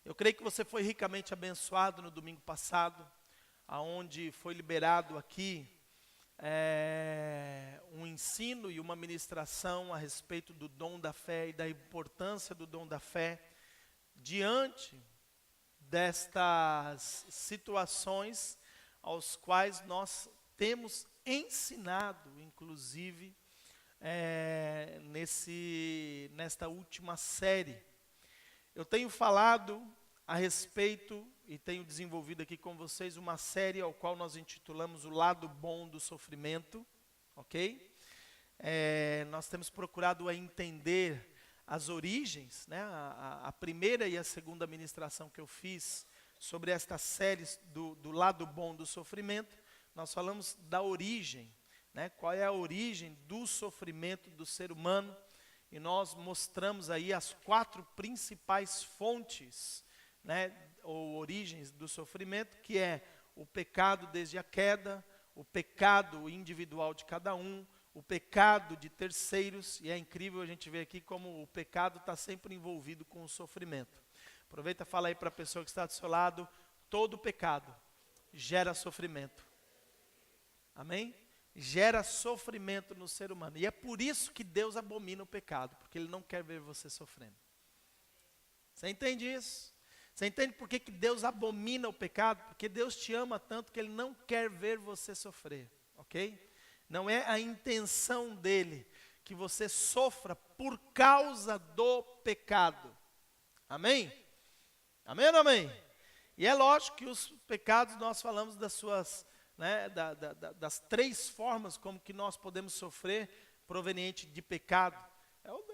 Eu creio que você foi ricamente abençoado no domingo passado, aonde foi liberado aqui um ensino e uma ministração a respeito do dom da fé e da importância do dom da fé diante destas situações aos quais nós temos ensinado, inclusive, nesta última série. Eu tenho falado a respeito e tenho desenvolvido aqui com vocês uma série ao qual nós intitulamos O Lado Bom do Sofrimento, ok? Nós temos procurado entender as origens, né? A primeira e a segunda ministração que eu fiz sobre esta série do lado bom do sofrimento, nós falamos da origem, né? Qual é a origem do sofrimento do ser humano, e nós mostramos aí as 4 principais fontes, né, ou origens do sofrimento, que é o pecado desde a queda, o pecado individual de cada um, o pecado de terceiros, e é incrível a gente ver aqui como o pecado está sempre envolvido com o sofrimento. Aproveita e fala aí para a pessoa que está do seu lado, todo pecado gera sofrimento. Amém? Gera sofrimento no ser humano. E é por isso que Deus abomina o pecado, porque Ele não quer ver você sofrendo. Você entende isso? Você entende por que Deus abomina o pecado? Porque Deus te ama tanto que Ele não quer ver você sofrer, ok? Não é a intenção dEle que você sofra por causa do pecado. Amém? Amém ou não amém? E é lógico que os pecados, nós falamos das suas... né, das 3 formas como que nós podemos sofrer proveniente de pecado.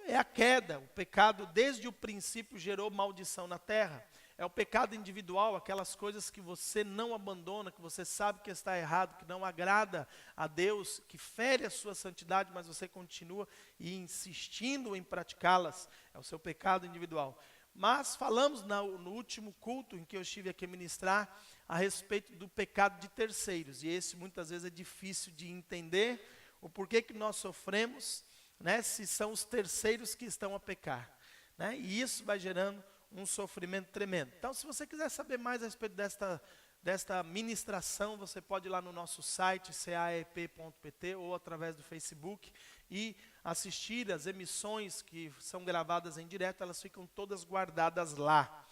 É a queda, o pecado desde o princípio gerou maldição na terra. É o pecado individual, aquelas coisas que você não abandona, que você sabe que está errado, que não agrada a Deus, que fere a sua santidade, mas você continua insistindo em praticá-las. É o seu pecado individual. Mas falamos no último culto em que eu estive aqui a ministrar a respeito do pecado de terceiros. E esse muitas vezes é difícil de entender o porquê que nós sofremos, né, se são os terceiros que estão a pecar, né? E isso vai gerando um sofrimento tremendo. Então, se você quiser saber mais a respeito desta ministração, você pode ir lá no nosso site, caep.pt, ou através do Facebook, e assistir as emissões que são gravadas em direto, elas ficam todas guardadas lá.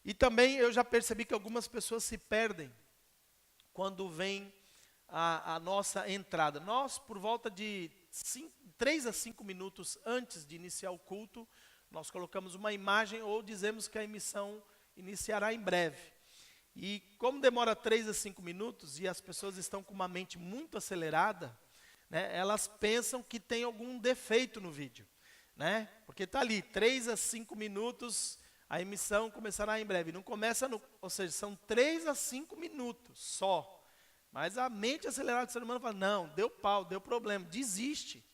E também eu já percebi que algumas pessoas se perdem quando vem a nossa entrada. Nós, por volta de 3 a 5 minutos antes de iniciar o culto, nós colocamos uma imagem ou dizemos que a emissão iniciará em breve. E como demora 3 a 5 minutos e as pessoas estão com uma mente muito acelerada, né, elas pensam que tem algum defeito no vídeo, né? Porque está ali, 3 a 5 minutos, a emissão começará em breve. Não começa ou seja, são 3 a 5 minutos só. Mas a mente acelerada do ser humano fala, não, deu pau, deu problema, desiste.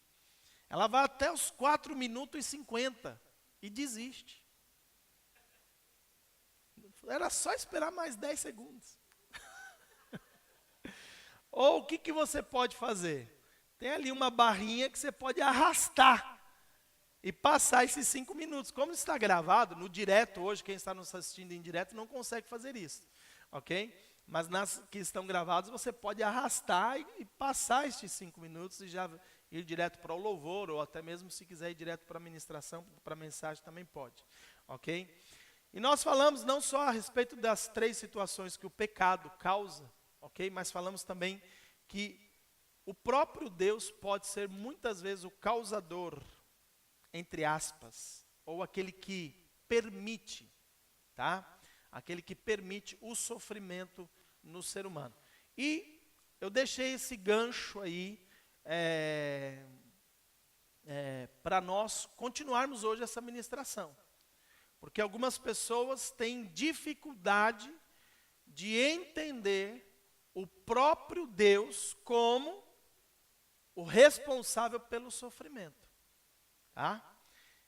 Ela vai até os 4 minutos e 50 e desiste. Era só esperar mais 10 segundos. Ou o que você pode fazer? Tem ali uma barrinha que você pode arrastar e passar esses 5 minutos. Como está gravado, no direto hoje, quem está nos assistindo em direto não consegue fazer isso, ok? Mas nas que estão gravadas, você pode arrastar e passar estes 5 minutos e já ir direto para o louvor, ou até mesmo se quiser ir direto para a ministração, para a mensagem também pode, ok? E nós falamos não só a respeito das 3 situações que o pecado causa, ok? Mas falamos também que o próprio Deus pode ser muitas vezes o causador, entre aspas, ou aquele que permite, tá? Aquele que permite o sofrimento no ser humano. E eu deixei esse gancho aí para nós continuarmos hoje essa ministração. Porque algumas pessoas têm dificuldade de entender o próprio Deus como o responsável pelo sofrimento. Tá?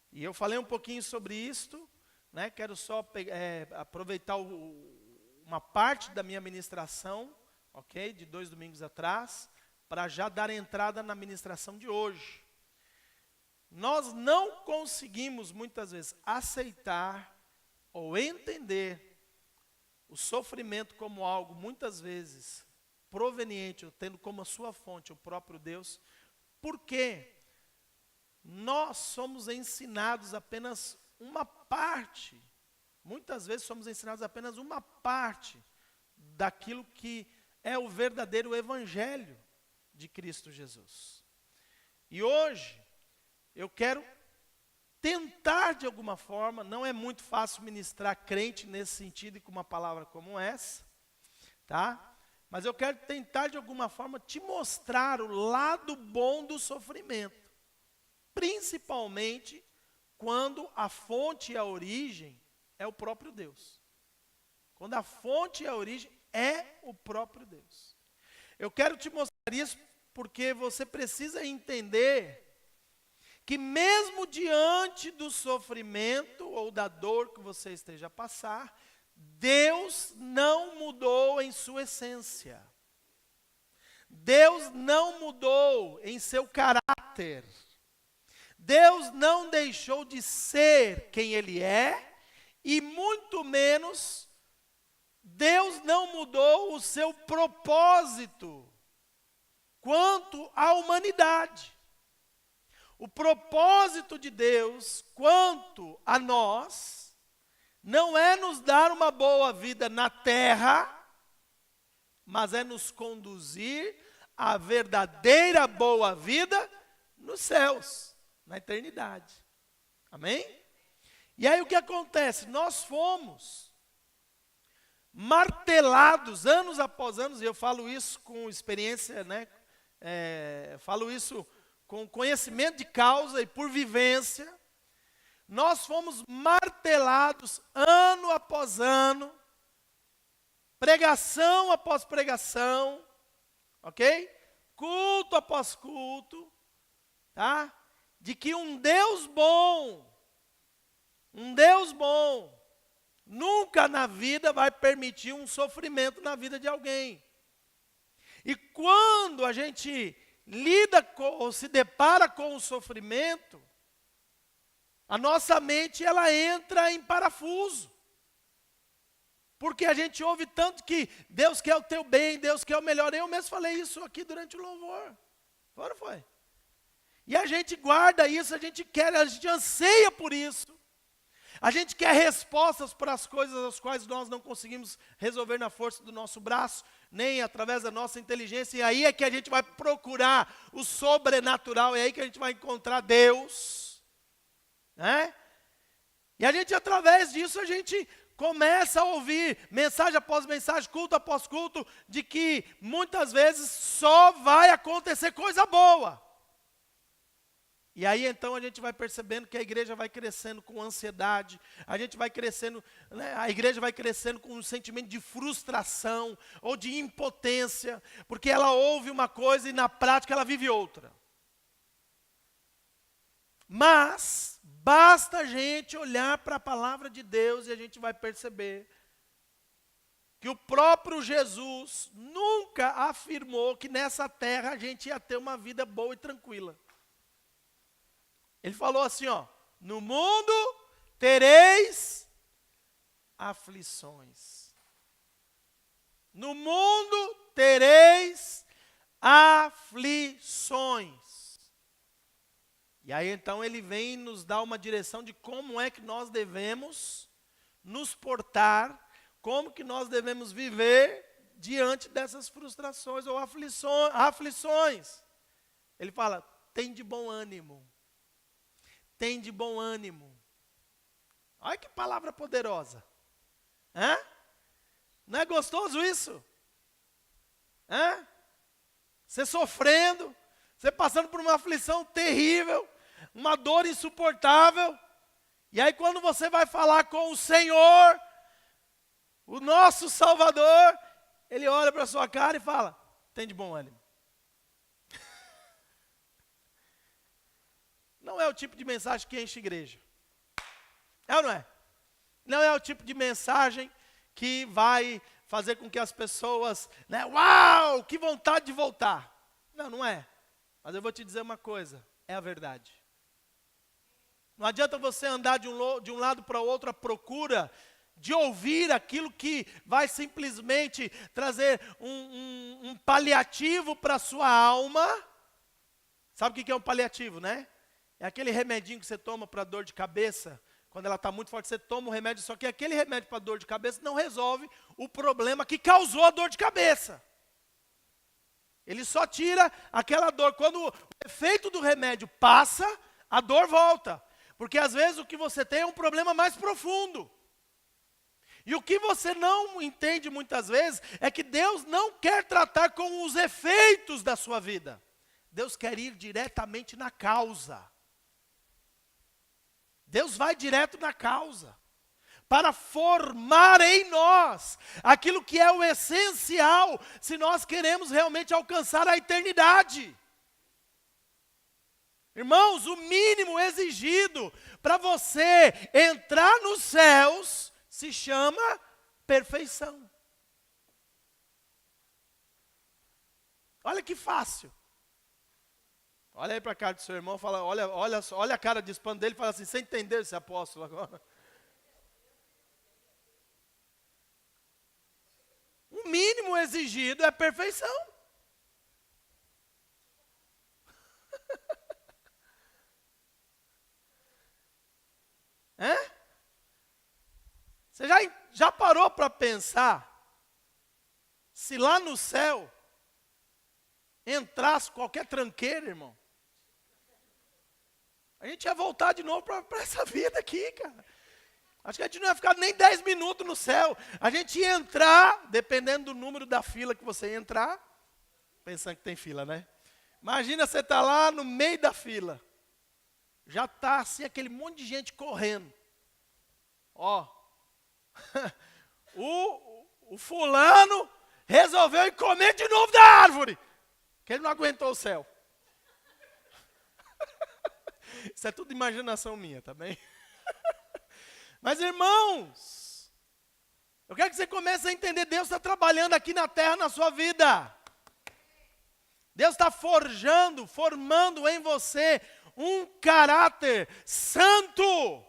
E eu falei um pouquinho sobre isto, né? Quero só aproveitar uma parte da minha ministração, ok? De 2 domingos atrás, para já dar entrada na ministração de hoje. Nós não conseguimos muitas vezes aceitar ou entender o sofrimento como algo, muitas vezes, proveniente, ou tendo como a sua fonte o próprio Deus, porque nós somos ensinados apenas uma parte, muitas vezes somos ensinados apenas uma parte daquilo que é o verdadeiro evangelho de Cristo Jesus. E hoje, eu quero tentar de alguma forma, não é muito fácil ministrar crente nesse sentido e com uma palavra como essa, tá? Mas eu quero tentar de alguma forma te mostrar o lado bom do sofrimento. Principalmente quando a fonte e a origem é o próprio Deus. Quando a fonte e a origem é o próprio Deus. Eu quero te mostrar isso porque você precisa entender que mesmo diante do sofrimento ou da dor que você esteja a passar, Deus não mudou em sua essência. Deus não mudou em seu caráter. Deus não deixou de ser quem Ele é, e muito menos, Deus não mudou o seu propósito quanto à humanidade. O propósito de Deus quanto a nós não é nos dar uma boa vida na terra, mas é nos conduzir à verdadeira boa vida nos céus, na eternidade. Amém? E aí o que acontece? Nós fomos martelados anos após anos, e eu falo isso com experiência, né? Falo isso com conhecimento de causa e por vivência. Nós fomos martelados ano após ano, pregação após pregação, ok? Culto após culto, tá? De que um Deus bom, nunca na vida vai permitir um sofrimento na vida de alguém. E quando a gente lida com, ou se depara com o sofrimento, a nossa mente ela entra em parafuso. Porque a gente ouve tanto que Deus quer o teu bem, Deus quer o melhor. Eu mesmo falei isso aqui durante o louvor. Foi ou não foi? E a gente guarda isso, a gente anseia por isso. A gente quer respostas para as coisas as quais nós não conseguimos resolver na força do nosso braço, nem através da nossa inteligência. E aí é que a gente vai procurar o sobrenatural, é aí que a gente vai encontrar Deus. Né? E a gente, através disso, a gente começa a ouvir mensagem após mensagem, culto após culto, de que muitas vezes só vai acontecer coisa boa. E aí então a gente vai percebendo que a igreja vai crescendo com ansiedade, a gente vai crescendo, né, a igreja vai crescendo com um sentimento de frustração ou de impotência, porque ela ouve uma coisa e na prática ela vive outra. Mas basta a gente olhar para a palavra de Deus e a gente vai perceber que o próprio Jesus nunca afirmou que nessa terra a gente ia ter uma vida boa e tranquila. Ele falou assim, ó, no mundo tereis aflições. No mundo tereis aflições. E aí então ele vem nos dar uma direção de como é que nós devemos nos portar, como que nós devemos viver diante dessas frustrações ou aflições. Ele fala, tem de bom ânimo. Tem de bom ânimo. Olha que palavra poderosa. Hã? Não é gostoso isso? Hã? Você sofrendo, você passando por uma aflição terrível, uma dor insuportável. E aí quando você vai falar com o Senhor, o nosso Salvador, Ele olha para a sua cara e fala, tem de bom ânimo. Não é o tipo de mensagem que enche igreja. É ou não é? Não é o tipo de mensagem que vai fazer com que as pessoas, né, uau, que vontade de voltar. Não, não é. Mas eu vou te dizer uma coisa, é a verdade. Não adianta você andar de um lado para o outro à procura de ouvir aquilo que vai simplesmente trazer um paliativo para a sua alma. Sabe o que é um paliativo, né? É aquele remedinho que você toma para dor de cabeça. Quando ela está muito forte, você toma um remédio, só que aquele remédio para dor de cabeça não resolve o problema que causou a dor de cabeça. Ele só tira aquela dor. Quando o efeito do remédio passa, a dor volta. Porque às vezes o que você tem é um problema mais profundo. E o que você não entende muitas vezes é que Deus não quer tratar com os efeitos da sua vida. Deus quer ir diretamente na causa. Deus vai direto na causa, para formar em nós aquilo que é o essencial, se nós queremos realmente alcançar a eternidade. Irmãos, o mínimo exigido para você entrar nos céus se chama perfeição. Olha que fácil. Olha aí para a cara do seu irmão, fala, olha a cara de espanto dele e fala assim, você entendeu esse apóstolo agora? O mínimo exigido é perfeição. Você já parou para pensar se lá no céu entrasse qualquer tranqueira, irmão? A gente ia voltar de novo para essa vida aqui, cara. Acho que a gente não ia ficar nem 10 minutos no céu. A gente ia entrar, dependendo do número da fila que você ia entrar, pensando que tem fila, né? Imagina você estar lá no meio da fila. Já está assim, aquele monte de gente correndo. Ó, o fulano resolveu ir comer de novo da árvore, que ele não aguentou o céu. Isso é tudo imaginação minha, tá bem? Mas irmãos, eu quero que você comece a entender, Deus está trabalhando aqui na terra, na sua vida. Deus está formando em você um caráter santo.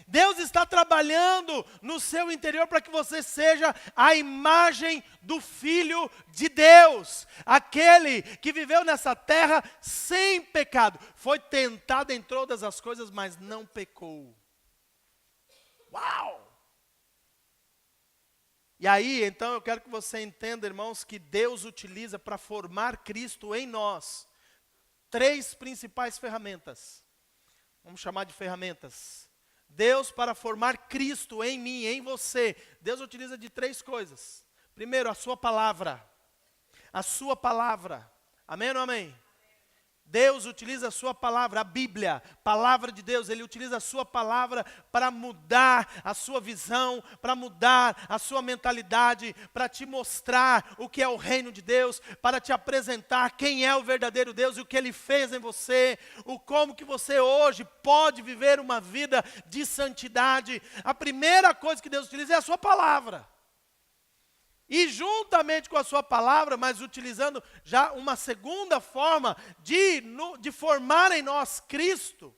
Deus está trabalhando no seu interior para que você seja a imagem do Filho de Deus. Aquele que viveu nessa terra sem pecado. Foi tentado em todas as coisas, mas não pecou. Uau! E aí, então, eu quero que você entenda, irmãos, que Deus utiliza para formar Cristo em nós 3 principais ferramentas. Vamos chamar de ferramentas. Deus, para formar Cristo em mim, em você, Deus utiliza de 3 coisas. Primeiro, a sua palavra. A sua palavra. Amém ou não amém? Deus utiliza a sua palavra, a Bíblia, palavra de Deus, Ele utiliza a sua palavra para mudar a sua visão, para mudar a sua mentalidade, para te mostrar o que é o reino de Deus, para te apresentar quem é o verdadeiro Deus e o que Ele fez em você, o como que você hoje pode viver uma vida de santidade. A primeira coisa que Deus utiliza é a sua palavra. E juntamente com a sua palavra, mas utilizando já uma segunda forma de formar em nós Cristo,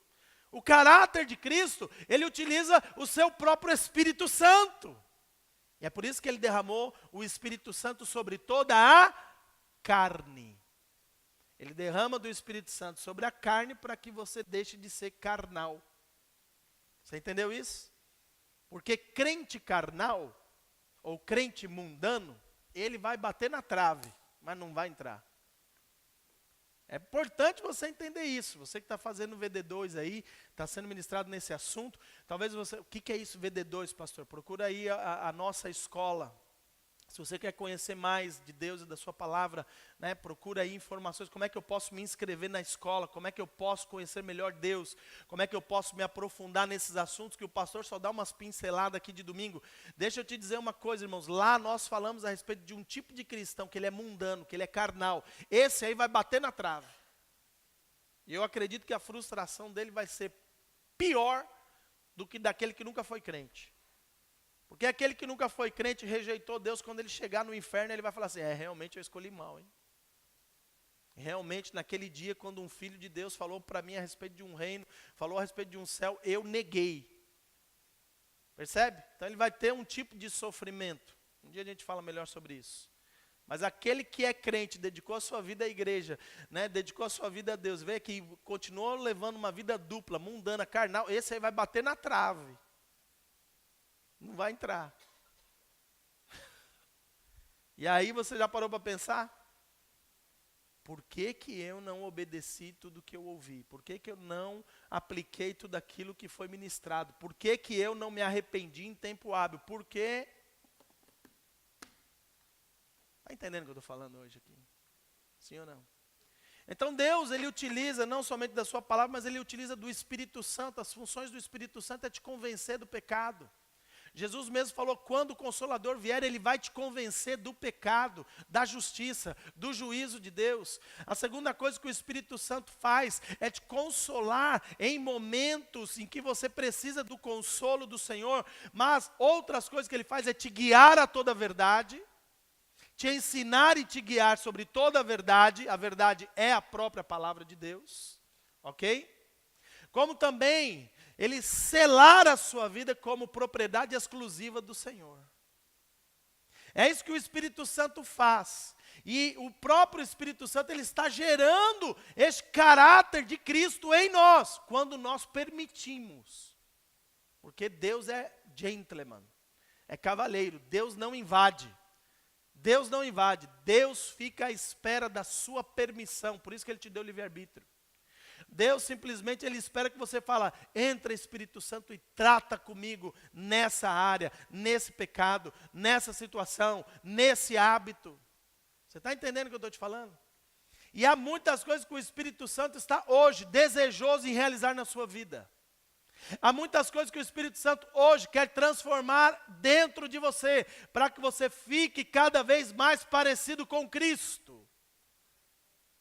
o caráter de Cristo, Ele utiliza o seu próprio Espírito Santo. E é por isso que Ele derramou o Espírito Santo sobre toda a carne. Ele derrama do Espírito Santo sobre a carne para que você deixe de ser carnal. Você entendeu isso? Porque crente carnal, ou crente mundano, ele vai bater na trave, mas não vai entrar. É importante você entender isso. Você que está fazendo VD2 aí, está sendo ministrado nesse assunto, talvez você, o que é isso VD2, pastor? Procura aí a nossa escola. Se você quer conhecer mais de Deus e da sua palavra, né, procura aí informações, como é que eu posso me inscrever na escola, como é que eu posso conhecer melhor Deus, como é que eu posso me aprofundar nesses assuntos que o pastor só dá umas pinceladas aqui de domingo. Deixa eu te dizer uma coisa, irmãos, lá nós falamos a respeito de um tipo de cristão, que ele é mundano, que ele é carnal. Esse aí vai bater na trave. E eu acredito que a frustração dele vai ser pior do que daquele que nunca foi crente. Porque aquele que nunca foi crente, rejeitou Deus, quando ele chegar no inferno, ele vai falar assim, realmente eu escolhi mal, hein? Realmente, naquele dia, quando um filho de Deus falou para mim a respeito de um reino, falou a respeito de um céu, eu neguei. Percebe? Então ele vai ter um tipo de sofrimento. Um dia a gente fala melhor sobre isso. Mas aquele que é crente, dedicou a sua vida à igreja, né, dedicou a sua vida a Deus, vê que continuou levando uma vida dupla, mundana, carnal, esse aí vai bater na trave. Não vai entrar. E aí você já parou para pensar? Por que que eu não obedeci tudo que eu ouvi? Por que que eu não apliquei tudo aquilo que foi ministrado? Por que que eu não me arrependi em tempo hábil? Por quê? Está entendendo o que eu estou falando hoje aqui? Sim ou não? Então Deus, Ele utiliza não somente da sua palavra, mas Ele utiliza do Espírito Santo. As funções do Espírito Santo é te convencer do pecado. Jesus mesmo falou, quando o Consolador vier, Ele vai te convencer do pecado, da justiça, do juízo de Deus. A segunda coisa que o Espírito Santo faz é te consolar em momentos em que você precisa do consolo do Senhor, mas outras coisas que Ele faz é te guiar a toda a verdade, te ensinar e te guiar sobre toda a verdade é a própria palavra de Deus, ok? Como também Ele selar a sua vida como propriedade exclusiva do Senhor. É isso que o Espírito Santo faz. E o próprio Espírito Santo, ele está gerando este caráter de Cristo em nós, quando nós permitimos. Porque Deus é gentleman, é cavaleiro, Deus não invade. Deus não invade, Deus fica à espera da sua permissão, por isso que Ele te deu livre-arbítrio. Deus simplesmente, Ele espera que você fale, entra Espírito Santo e trata comigo nessa área, nesse pecado, nessa situação, nesse hábito. Você está entendendo o que eu estou te falando? E há muitas coisas que o Espírito Santo está hoje desejoso em realizar na sua vida. Há muitas coisas que o Espírito Santo hoje quer transformar dentro de você, para que você fique cada vez mais parecido com Cristo.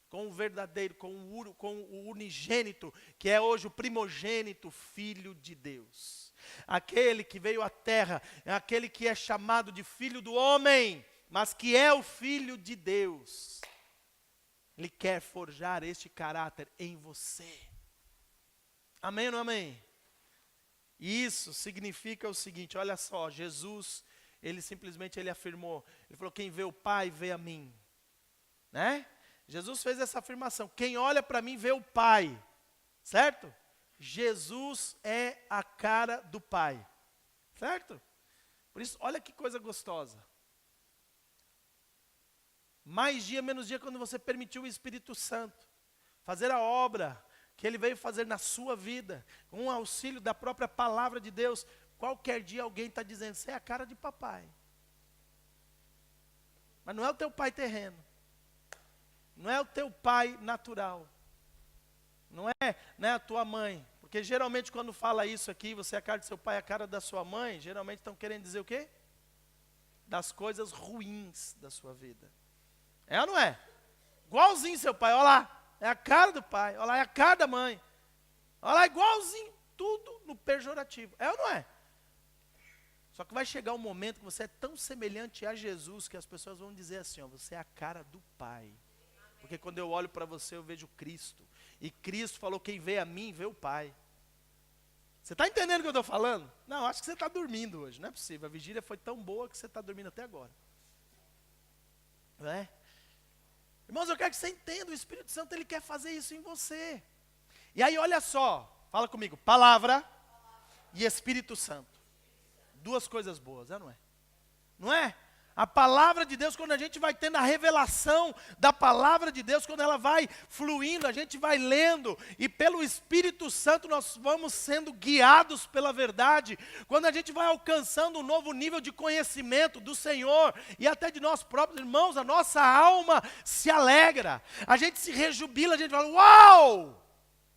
Com o verdadeiro, com o unigênito, que é hoje o primogênito Filho de Deus. Aquele que veio à terra, é aquele que é chamado de Filho do homem, mas que é o Filho de Deus. Ele quer forjar este caráter em você. Amém ou não amém? Isso significa o seguinte, olha só, Jesus, ele simplesmente afirmou, ele falou, quem vê o Pai, vê a mim. Né? Jesus fez essa afirmação, quem olha para mim, vê o Pai. Certo? Jesus é a cara do Pai. Certo? Por isso, olha que coisa gostosa. Mais dia, menos dia, quando você permitiu o Espírito Santo fazer a obra que Ele veio fazer na sua vida, com o auxílio da própria palavra de Deus, qualquer dia alguém está dizendo, você é a cara de papai. Mas não é o teu pai terreno, não é o teu pai natural, não é a tua mãe, porque geralmente quando fala isso aqui, você é a cara de seu pai, a cara da sua mãe, geralmente estão querendo dizer o quê? Das coisas ruins da sua vida. É ou não é? Igualzinho seu pai, olha lá. É a cara do pai, olha lá, é a cara da mãe. Olha lá, igualzinho, tudo no pejorativo. É ou não é? Só que vai chegar um momento que você é tão semelhante a Jesus, que as pessoas vão dizer assim, ó, você é a cara do Pai. Porque quando eu olho para você, eu vejo Cristo. E Cristo falou, quem vê a mim, vê o Pai. Você está entendendo o que eu estou falando? Não, acho que você está dormindo hoje, não é possível. A vigília foi tão boa que você está dormindo até agora. Não é? Irmãos, eu quero que você entenda, o Espírito Santo, ele quer fazer isso em você. E aí, olha só, fala comigo, palavra e Espírito Santo. Duas coisas boas, não é? Não é? A palavra de Deus, quando a gente vai tendo a revelação da palavra de Deus, quando ela vai fluindo, a gente vai lendo, e pelo Espírito Santo nós vamos sendo guiados pela verdade, quando a gente vai alcançando um novo nível de conhecimento do Senhor, e até de nós próprios, irmãos, a nossa alma se alegra, a gente se rejubila, a gente fala, uau!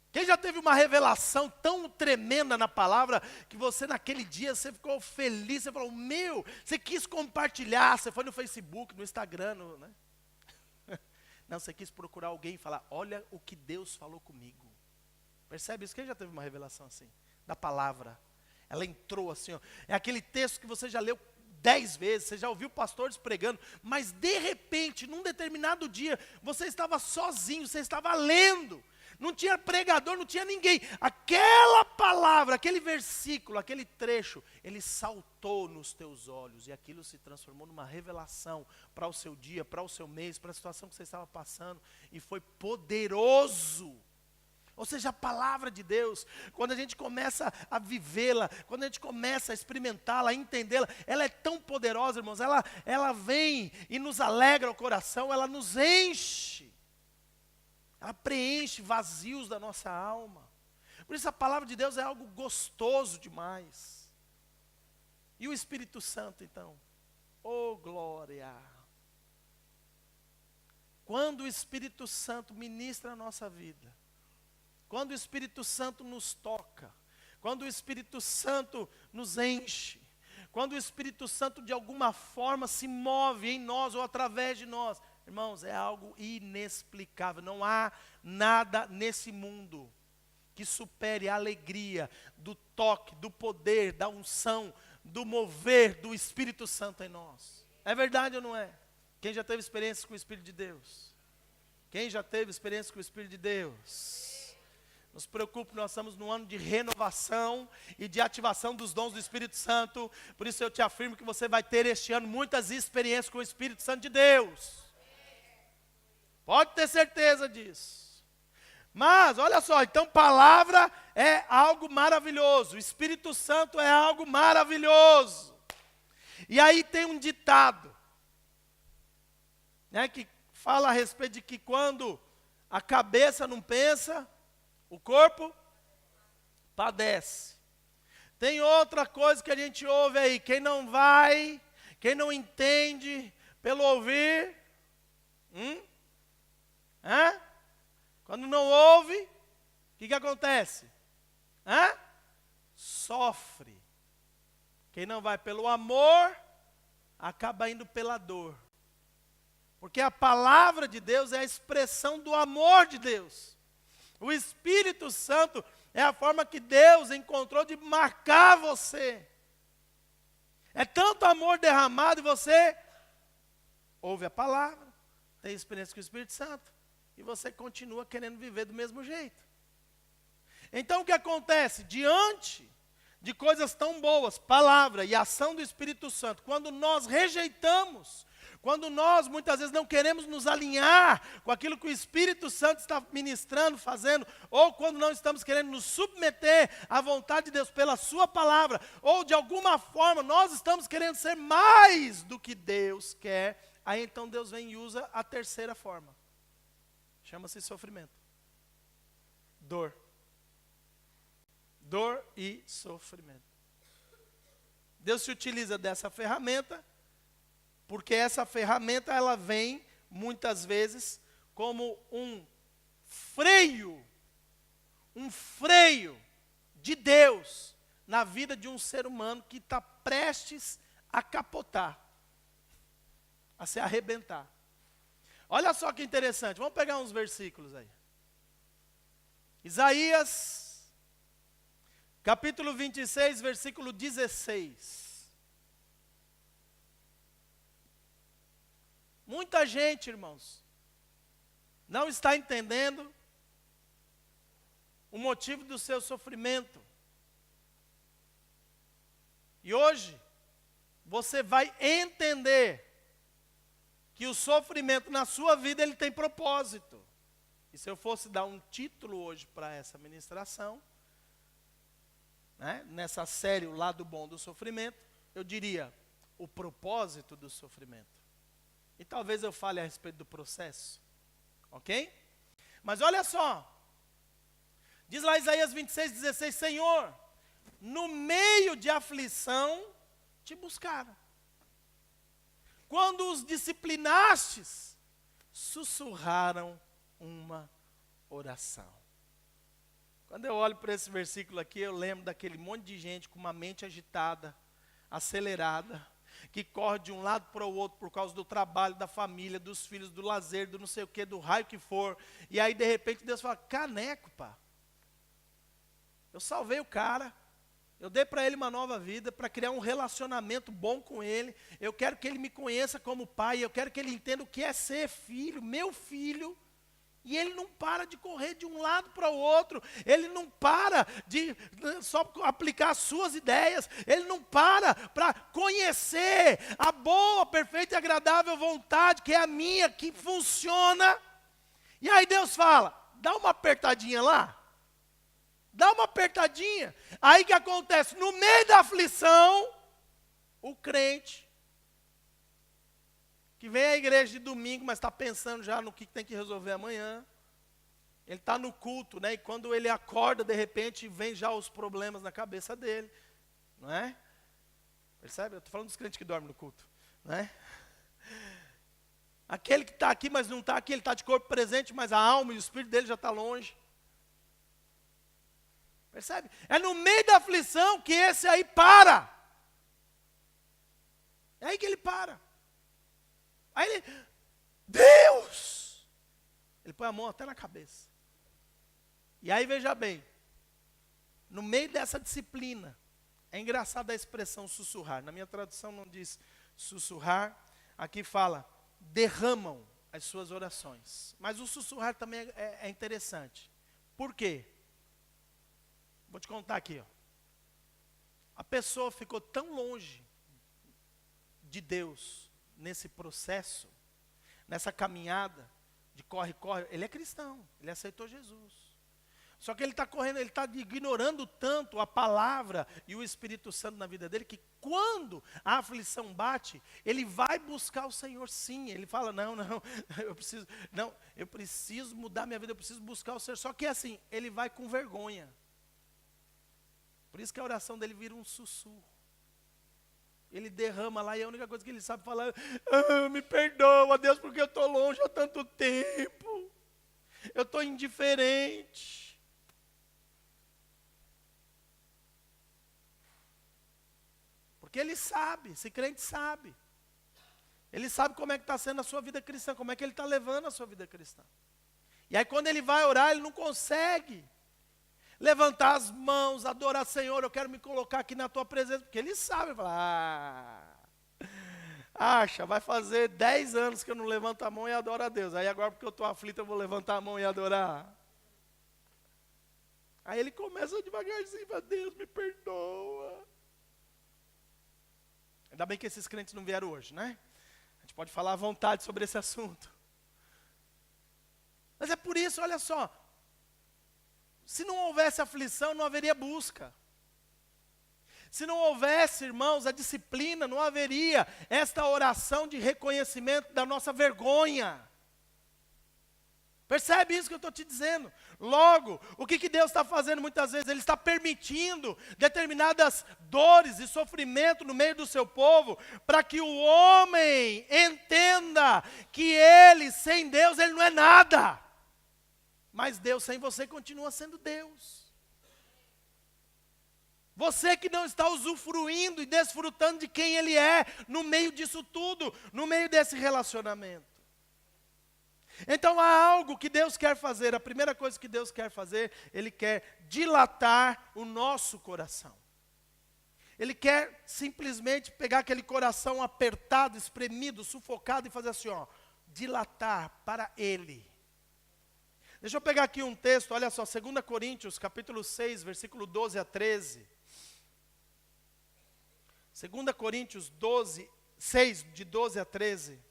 Quem já teve uma revelação tão tremenda na palavra, que você naquele dia, você ficou feliz, você falou, meu, você quis compartilhar, você foi no Facebook, no Instagram, né? Não, você quis procurar alguém e falar, olha o que Deus falou comigo. Percebe isso? Quem já teve uma revelação assim? Da palavra. Ela entrou assim, ó. É aquele texto que você já leu 10 vezes, você já ouviu pastores pregando, mas de repente, num determinado dia, você estava sozinho, você estava lendo, não tinha pregador, não tinha ninguém. Aquela palavra, aquele versículo, aquele trecho, ele saltou nos teus olhos e aquilo se transformou numa revelação para o seu dia, para o seu mês, para a situação que você estava passando e foi poderoso. Ou seja, a palavra de Deus, quando a gente começa a vivê-la, quando a gente começa a experimentá-la, a entendê-la, ela é tão poderosa, irmãos, ela vem e nos alegra o coração, ela nos enche. Ela preenche vazios da nossa alma. Por isso a palavra de Deus é algo gostoso demais. E o Espírito Santo então? Oh glória! Quando o Espírito Santo ministra a nossa vida, quando o Espírito Santo nos toca, quando o Espírito Santo nos enche, quando o Espírito Santo de alguma forma se move em nós ou através de nós, irmãos, é algo inexplicável. Não há nada nesse mundo que supere a alegria do toque, do poder, da unção, do mover do Espírito Santo em nós. É verdade ou não é? Quem já teve experiência com o Espírito de Deus? Quem já teve experiência com o Espírito de Deus? Não se preocupe, nós estamos num ano de renovação e de ativação dos dons do Espírito Santo. Por isso eu te afirmo que você vai ter este ano muitas experiências com o Espírito Santo de Deus. Pode ter certeza disso. Mas, olha só, então palavra é algo maravilhoso. O Espírito Santo é algo maravilhoso. E aí tem um ditado, né, que fala a respeito de que quando a cabeça não pensa, o corpo padece. Tem outra coisa que a gente ouve aí, quem não vai, quem não entende pelo ouvir, quando não ouve, o que acontece? Sofre. Quem não vai pelo amor, acaba indo pela dor. Porque a palavra de Deus é a expressão do amor de Deus. O Espírito Santo é a forma que Deus encontrou de marcar você. É tanto amor derramado e você ouve a palavra, tem experiência com o Espírito Santo e você continua querendo viver do mesmo jeito. Então o que acontece? Diante de coisas tão boas, palavra e ação do Espírito Santo, quando nós rejeitamos, quando nós muitas vezes não queremos nos alinhar com aquilo que o Espírito Santo está ministrando, fazendo, ou quando não estamos querendo nos submeter à vontade de Deus pela sua palavra, ou de alguma forma nós estamos querendo ser mais do que Deus quer, aí então Deus vem e usa a terceira forma. Chama-se sofrimento. Dor. Dor e sofrimento. Deus se utiliza dessa ferramenta, porque essa ferramenta ela vem muitas vezes como um freio de Deus na vida de um ser humano que está prestes a capotar, a se arrebentar. Olha só que interessante, vamos pegar uns versículos aí. Isaías, capítulo 26, versículo 16. Muita gente, irmãos, não está entendendo o motivo do seu sofrimento. E hoje, você vai entender que o sofrimento na sua vida, ele tem propósito. E se eu fosse dar um título hoje para essa ministração, né, nessa série, o lado bom do sofrimento, eu diria, o propósito do sofrimento. E talvez eu fale a respeito do processo, ok? Mas olha só, diz lá Isaías 26, 16, Senhor, no meio de aflição, te buscaram. Quando os disciplinastes, sussurraram uma oração. Quando eu olho para esse versículo aqui, eu lembro daquele monte de gente com uma mente agitada, acelerada, que corre de um lado para o outro por causa do trabalho, da família, dos filhos, do lazer, do não sei o que, do raio que for. E aí de repente Deus fala, caneco, pá. Eu salvei o cara. Eu dei para ele uma nova vida, para criar um relacionamento bom com ele. Eu quero que ele me conheça como pai, eu quero que ele entenda o que é ser filho, meu filho. E ele não para de correr de um lado para o outro, ele não para de só aplicar as suas ideias, ele não para conhecer a boa, perfeita e agradável vontade, que é a minha, que funciona. E aí Deus fala, dá uma apertadinha lá. Dá uma apertadinha. Aí o que acontece? No meio da aflição, o crente, que vem à igreja de domingo, mas está pensando já no que tem que resolver amanhã. Ele está no culto, né? E quando ele acorda, de repente, vem já os problemas na cabeça dele. Não é? Percebe? Eu estou falando dos crentes que dormem no culto. Não é? Aquele que está aqui, mas não está aqui, ele está de corpo presente, mas a alma e o espírito dele já está longe. Percebe? É no meio da aflição que esse aí para. É aí que ele para. Aí ele, Deus! Ele põe a mão até na cabeça. E aí veja bem, no meio dessa disciplina, é engraçada a expressão sussurrar. Na minha tradução não diz sussurrar, aqui fala, derramam as suas orações. Mas o sussurrar também é interessante. Por quê? Vou te contar aqui, ó. A pessoa ficou tão longe de Deus nesse processo, nessa caminhada de corre-corre. Ele é cristão, ele aceitou Jesus. Só que ele está correndo, ele está ignorando tanto a palavra e o Espírito Santo na vida dele, que quando a aflição bate, ele vai buscar o Senhor sim. Ele fala, não, eu preciso mudar minha vida, eu preciso buscar o Senhor. Só que assim, ele vai com vergonha. Por isso que a oração dele vira um sussurro. Ele derrama lá e a única coisa que ele sabe falar é, me perdoa, Deus, porque eu estou longe há tanto tempo. Eu estou indiferente. Porque ele sabe, esse crente sabe. Ele sabe como é que está sendo a sua vida cristã, como é que ele está levando a sua vida cristã. E aí quando ele vai orar, ele não consegue levantar as mãos, adorar, Senhor, eu quero me colocar aqui na tua presença, porque ele sabe, fala, vai fazer 10 anos que eu não levanto a mão e adoro a Deus, aí agora porque eu estou aflito eu vou levantar a mão e adorar. Aí ele começa devagarzinho, fala, Deus me perdoa. Ainda bem que esses crentes não vieram hoje, né? A gente pode falar à vontade sobre esse assunto. Mas é por isso, olha só, se não houvesse aflição, não haveria busca. Se não houvesse, irmãos, a disciplina, não haveria esta oração de reconhecimento da nossa vergonha. Percebe isso que eu estou te dizendo? Logo, o que Deus está fazendo muitas vezes? Ele está permitindo determinadas dores e sofrimento no meio do seu povo, para que o homem entenda que ele, sem Deus, ele não é nada. Mas Deus sem você continua sendo Deus. Você que não está usufruindo e desfrutando de quem Ele é, no meio disso tudo, no meio desse relacionamento. Então há algo que Deus quer fazer, a primeira coisa que Deus quer fazer, Ele quer dilatar o nosso coração. Ele quer simplesmente pegar aquele coração apertado, espremido, sufocado e fazer assim, ó, dilatar para Ele. Deixa eu pegar aqui um texto, olha só, 2 Coríntios, capítulo 6, versículo 12 a 13. 2 Coríntios 6, de 12 a 13.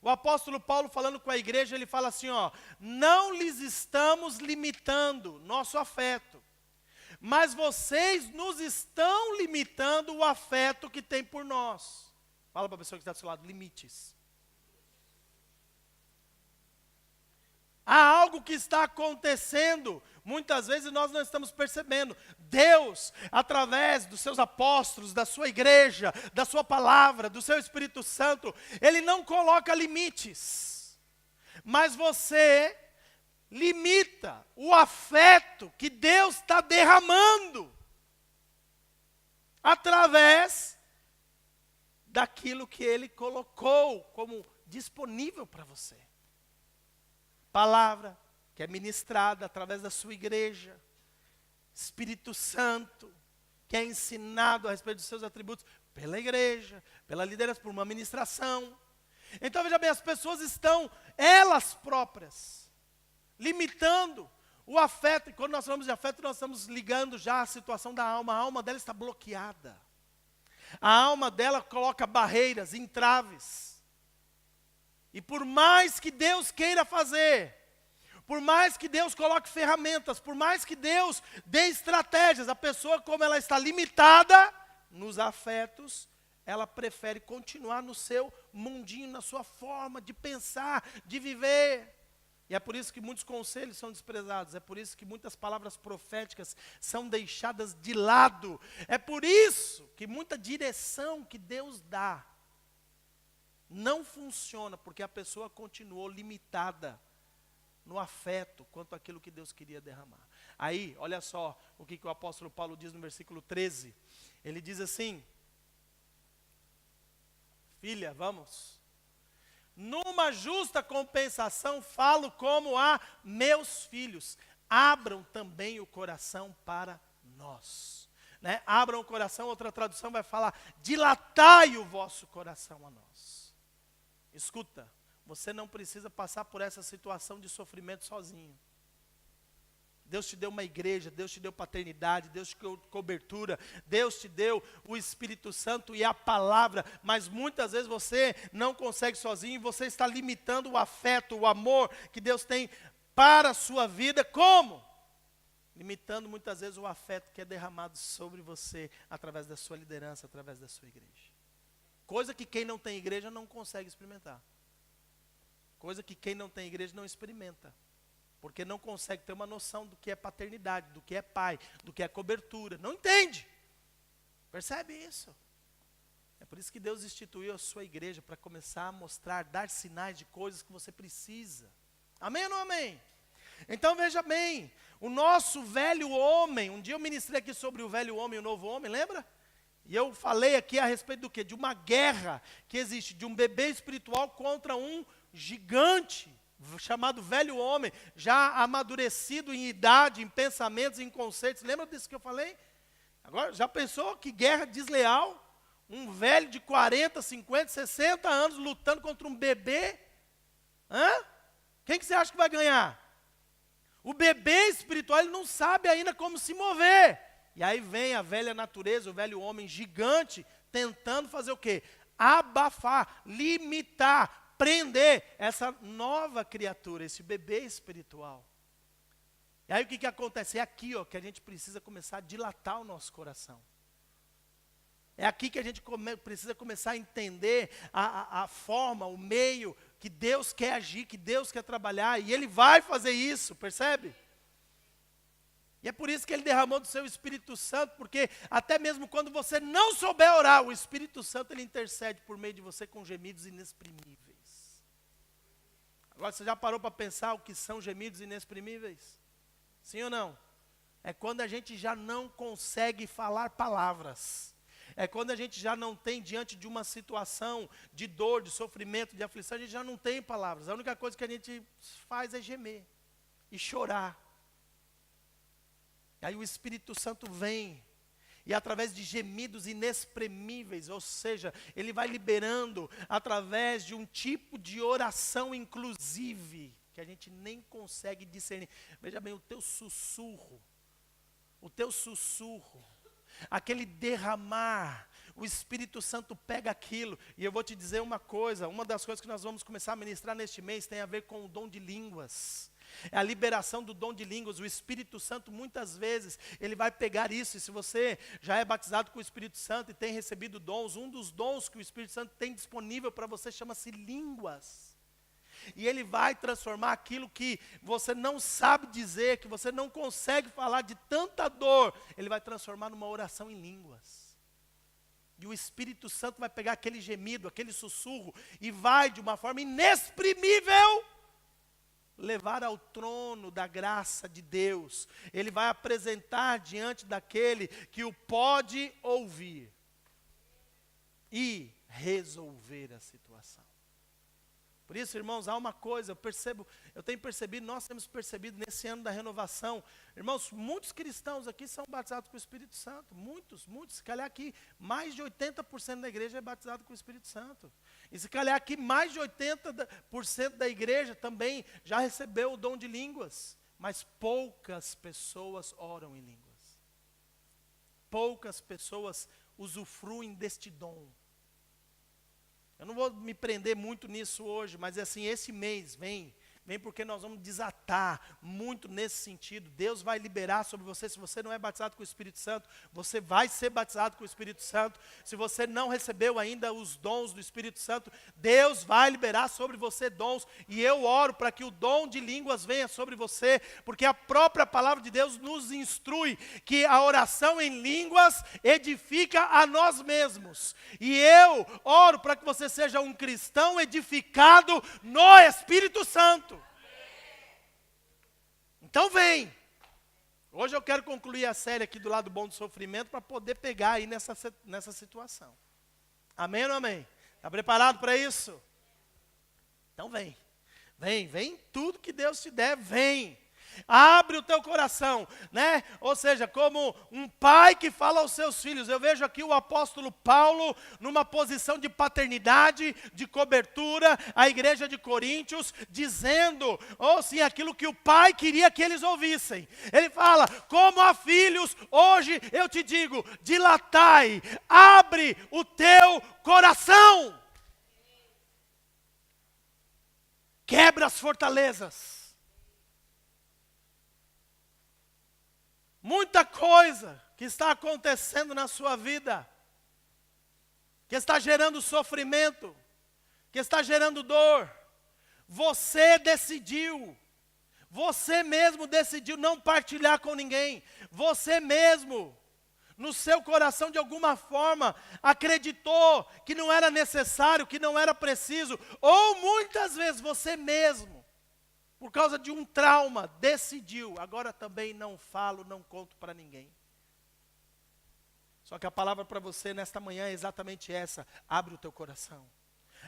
O apóstolo Paulo falando com a igreja, ele fala assim, ó, não lhes estamos limitando nosso afeto, mas vocês nos estão limitando o afeto que tem por nós. Fala para a pessoa que está do seu lado, limites. Há algo que está acontecendo, muitas vezes nós não estamos percebendo. Deus, através dos seus apóstolos, da sua igreja, da sua palavra, do seu Espírito Santo, Ele não coloca limites. Mas você limita o afeto que Deus está derramando, através daquilo que Ele colocou como disponível para você. Palavra que é ministrada através da sua igreja, Espírito Santo, que é ensinado a respeito dos seus atributos pela igreja, pela liderança, por uma ministração. Então veja bem, as pessoas estão, elas próprias, limitando o afeto. E quando nós falamos de afeto, nós estamos ligando já a situação da alma. A alma dela está bloqueada. A alma dela coloca barreiras, entraves. E por mais que Deus queira fazer, por mais que Deus coloque ferramentas, por mais que Deus dê estratégias, a pessoa, como ela está limitada nos afetos, ela prefere continuar no seu mundinho, na sua forma de pensar, de viver. E é por isso que muitos conselhos são desprezados, é por isso que muitas palavras proféticas são deixadas de lado, é por isso que muita direção que Deus dá não funciona, porque a pessoa continuou limitada no afeto quanto àquilo que Deus queria derramar. Aí, olha só o que o apóstolo Paulo diz no versículo 13. Ele diz assim: filha, vamos, numa justa compensação falo como a meus filhos, abram também o coração para nós. Né? Abram o coração, outra tradução vai falar, dilatai o vosso coração a nós. Escuta, você não precisa passar por essa situação de sofrimento sozinho. Deus te deu uma igreja, Deus te deu paternidade, Deus te deu cobertura, Deus te deu o Espírito Santo e a palavra, mas muitas vezes você não consegue sozinho, e você está limitando o afeto, o amor que Deus tem para a sua vida. Como? Limitando muitas vezes o afeto que é derramado sobre você através da sua liderança, através da sua igreja. Coisa que quem não tem igreja não consegue experimentar. Coisa que quem não tem igreja não experimenta. Porque não consegue ter uma noção do que é paternidade, do que é pai, do que é cobertura. Não entende. Percebe isso? É por isso que Deus instituiu a sua igreja, para começar a mostrar, dar sinais de coisas que você precisa. Amém ou não amém? Então veja bem, o nosso velho homem, um dia eu ministrei aqui sobre o velho homem e o novo homem, lembra? E eu falei aqui a respeito do quê? De uma guerra que existe, de um bebê espiritual contra um gigante, chamado velho homem, já amadurecido em idade, em pensamentos, em conceitos. Lembra disso que eu falei? Agora, já pensou que guerra desleal? Um velho de 40, 50, 60 anos lutando contra um bebê? Hã? Quem que você acha que vai ganhar? O bebê espiritual, ele não sabe ainda como se mover. E aí vem a velha natureza, o velho homem gigante, tentando fazer o quê? Abafar, limitar, prender essa nova criatura, esse bebê espiritual. E aí o que acontece? É aqui que a gente precisa começar a dilatar o nosso coração. É aqui que a gente precisa começar a entender a forma, o meio que Deus quer agir, que Deus quer trabalhar, e Ele vai fazer isso, percebe? E é por isso que Ele derramou do seu Espírito Santo, porque até mesmo quando você não souber orar, o Espírito Santo Ele intercede por meio de você com gemidos inexprimíveis. Agora você já parou para pensar o que são gemidos inexprimíveis? Sim ou não? É quando a gente já não consegue falar palavras. É quando a gente já não tem, diante de uma situação de dor, de sofrimento, de aflição, a gente já não tem palavras. A única coisa que a gente faz é gemer e chorar. E aí o Espírito Santo vem, e através de gemidos inexprimíveis, ou seja, ele vai liberando através de um tipo de oração inclusive, que a gente nem consegue discernir. Veja bem, o teu sussurro, aquele derramar, o Espírito Santo pega aquilo. E eu vou te dizer uma coisa, uma das coisas que nós vamos começar a ministrar neste mês tem a ver com o dom de línguas. É a liberação do dom de línguas. O Espírito Santo muitas vezes, ele vai pegar isso. E se você já é batizado com o Espírito Santo e tem recebido dons, um dos dons que o Espírito Santo tem disponível para você chama-se línguas. E ele vai transformar aquilo que você não sabe dizer, que você não consegue falar de tanta dor, ele vai transformar numa oração em línguas. E o Espírito Santo vai pegar aquele gemido, aquele sussurro, e vai de uma forma inexprimível levar ao trono da graça de Deus. Ele vai apresentar diante daquele que o pode ouvir e resolver a situação. Por isso, irmãos, há uma coisa, eu tenho percebido, nós temos percebido nesse ano da renovação, irmãos, muitos cristãos aqui são batizados com o Espírito Santo, muitos, se calhar aqui mais de 80% da igreja é batizado com o Espírito Santo. E se calhar aqui mais de 80% da igreja também já recebeu o dom de línguas, mas poucas pessoas oram em línguas. Poucas pessoas usufruem deste dom. Eu não vou me prender muito nisso hoje, mas assim, esse mês vem porque nós vamos desatar muito nesse sentido. Deus vai liberar sobre você. Se você não é batizado com o Espírito Santo, você vai ser batizado com o Espírito Santo. Se você não recebeu ainda os dons do Espírito Santo, Deus vai liberar sobre você dons. E eu oro para que o dom de línguas venha sobre você, porque a própria palavra de Deus nos instrui que a oração em línguas edifica a nós mesmos. E eu oro para que você seja um cristão edificado no Espírito Santo. Então vem. Hoje eu quero concluir a série aqui do lado bom do sofrimento para poder pegar aí nessa situação. Amém ou não amém? Está preparado para isso? Então vem. Vem tudo que Deus te der, vem. Abre o teu coração, né? Ou seja, como um pai que fala aos seus filhos. Eu vejo aqui o apóstolo Paulo numa posição de paternidade, de cobertura, a igreja de Coríntios, dizendo, sim, aquilo que o pai queria que eles ouvissem. Ele fala, como a filhos, hoje eu te digo, dilatai, abre o teu coração. Quebra as fortalezas. Muita coisa que está acontecendo na sua vida, que está gerando sofrimento, que está gerando dor. Você mesmo decidiu não partilhar com ninguém. Você mesmo, no seu coração de alguma forma, acreditou que não era necessário, que não era preciso. Ou muitas vezes você mesmo, por causa de um trauma, decidiu, agora também não falo, não conto para ninguém. Só que a palavra para você nesta manhã é exatamente essa: abre o teu coração.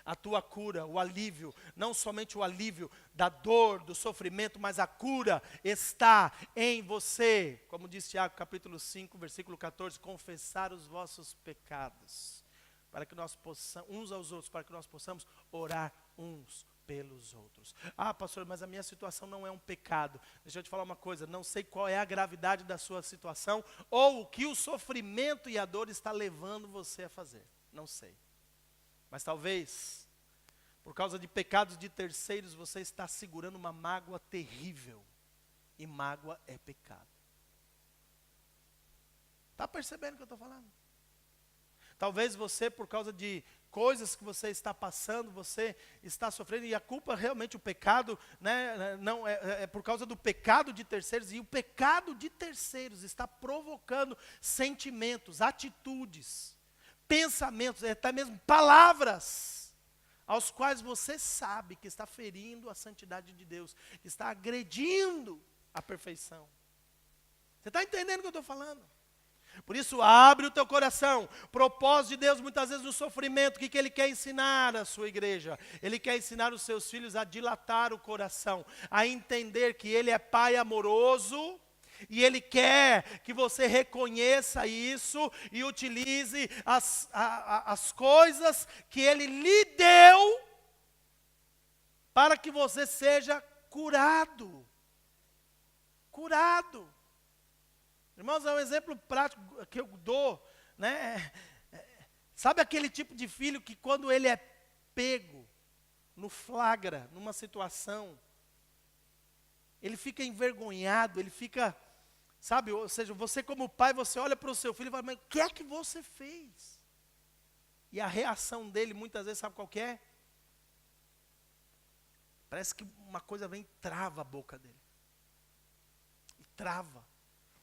A tua cura, o alívio, não somente o alívio da dor, do sofrimento, mas a cura está em você. Como diz Tiago, capítulo 5, versículo 14, confessar os vossos pecados, para que nós possamos, uns aos outros, para que nós possamos orar uns pelos outros. Ah, pastor, mas a minha situação não é um pecado. Deixa eu te falar uma coisa, não sei qual é a gravidade da sua situação, ou o que o sofrimento e a dor está levando você a fazer. Não sei. Mas talvez, por causa de pecados de terceiros, você está segurando uma mágoa terrível. E mágoa é pecado. Está percebendo o que eu estou falando? Talvez você, por causa de coisas que você está passando, você está sofrendo, e a culpa realmente, o pecado, né, não é por causa do pecado de terceiros, e o pecado de terceiros está provocando sentimentos, atitudes, pensamentos, até mesmo palavras, aos quais você sabe que está ferindo a santidade de Deus, que está agredindo a perfeição. Você está entendendo o que eu estou falando? Por isso, abre o teu coração. Propósito de Deus, muitas vezes, no sofrimento, o que Ele quer ensinar à sua igreja? Ele quer ensinar os seus filhos a dilatar o coração, a entender que Ele é Pai amoroso, e Ele quer que você reconheça isso e utilize as coisas que Ele lhe deu para que você seja curado. Curado. Irmãos, é um exemplo prático que eu dou, né? Sabe aquele tipo de filho que quando ele é pego no flagra, numa situação, ele fica envergonhado, ele fica, sabe, ou seja, você como pai, você olha para o seu filho e fala, mas o que é que você fez? E a reação dele, muitas vezes, sabe qual que é? Parece que uma coisa vem e trava a boca dele. E trava.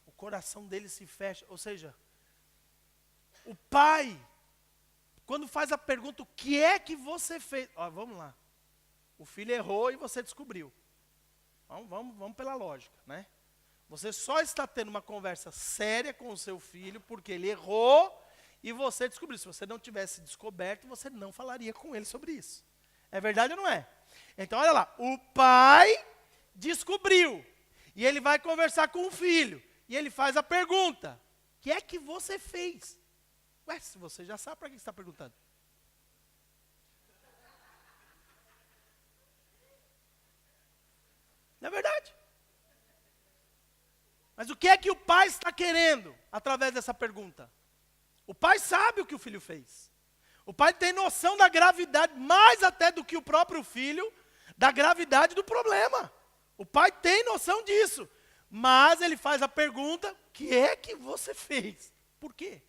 O coração dele se fecha. Ou seja, o pai, quando faz a pergunta, o que é que você fez? Ó, vamos lá. O filho errou e você descobriu. Vamos pela lógica, né? Você só está tendo uma conversa séria com o seu filho porque ele errou e você descobriu. Se você não tivesse descoberto, você não falaria com ele sobre isso. É verdade ou não é? Então, olha lá, o pai descobriu. E ele vai conversar com o filho. E ele faz a pergunta: o que é que você fez? Ué, se você já sabe, para que você está perguntando? Não é verdade? Mas o que é que o pai está querendo através dessa pergunta? O pai sabe o que o filho fez. O pai tem noção da gravidade, mais até do que o próprio filho, da gravidade do problema. O pai tem noção disso. Mas ele faz a pergunta: o que é que você fez? Por quê?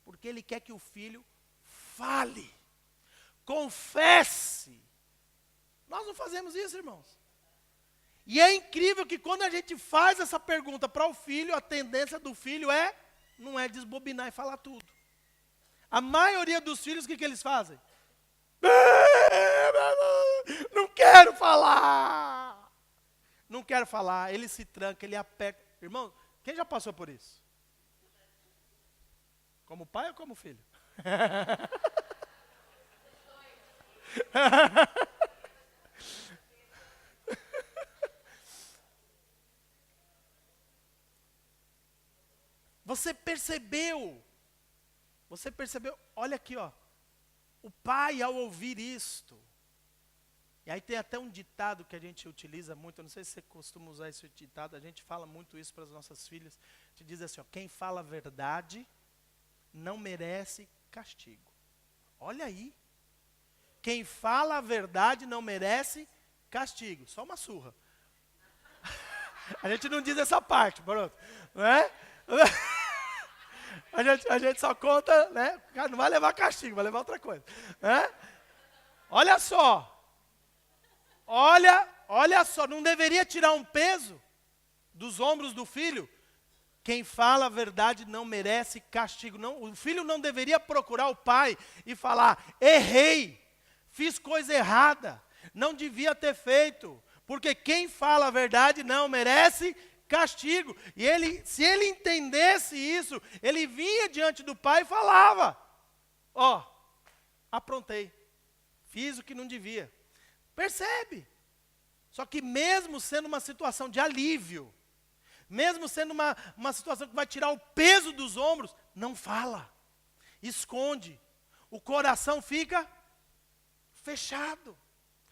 Porque ele quer que o filho fale, confesse. Nós não fazemos isso, irmãos. E é incrível que quando a gente faz essa pergunta para o filho, a tendência do filho não é desbobinar e falar tudo. A maioria dos filhos, o que eles fazem? Não quero falar. Não quero falar. Ele se tranca, ele aperta. Irmão, quem já passou por isso? Como pai ou como filho? Você percebeu? Olha aqui, ó. O pai, ao ouvir isto, e aí tem até um ditado que a gente utiliza muito, eu não sei se você costuma usar esse ditado, a gente fala muito isso para as nossas filhas, a gente diz assim, ó, quem fala a verdade não merece castigo. Olha aí. Quem fala a verdade não merece castigo. Só uma surra. A gente não diz essa parte, pronto. Não é? A gente só conta, né? Não vai levar castigo, vai levar outra coisa. Né? Olha só. Olha só, não deveria tirar um peso dos ombros do filho? Quem fala a verdade não merece castigo. Não, o filho não deveria procurar o pai e falar: errei, fiz coisa errada, não devia ter feito. Porque quem fala a verdade não merece castigo. E se ele entendesse isso, ele vinha diante do pai e falava: ó, aprontei, fiz o que não devia. Percebe? Só que mesmo sendo uma situação de alívio, mesmo sendo uma situação que vai tirar o peso dos ombros, não fala, esconde. O coração fica fechado.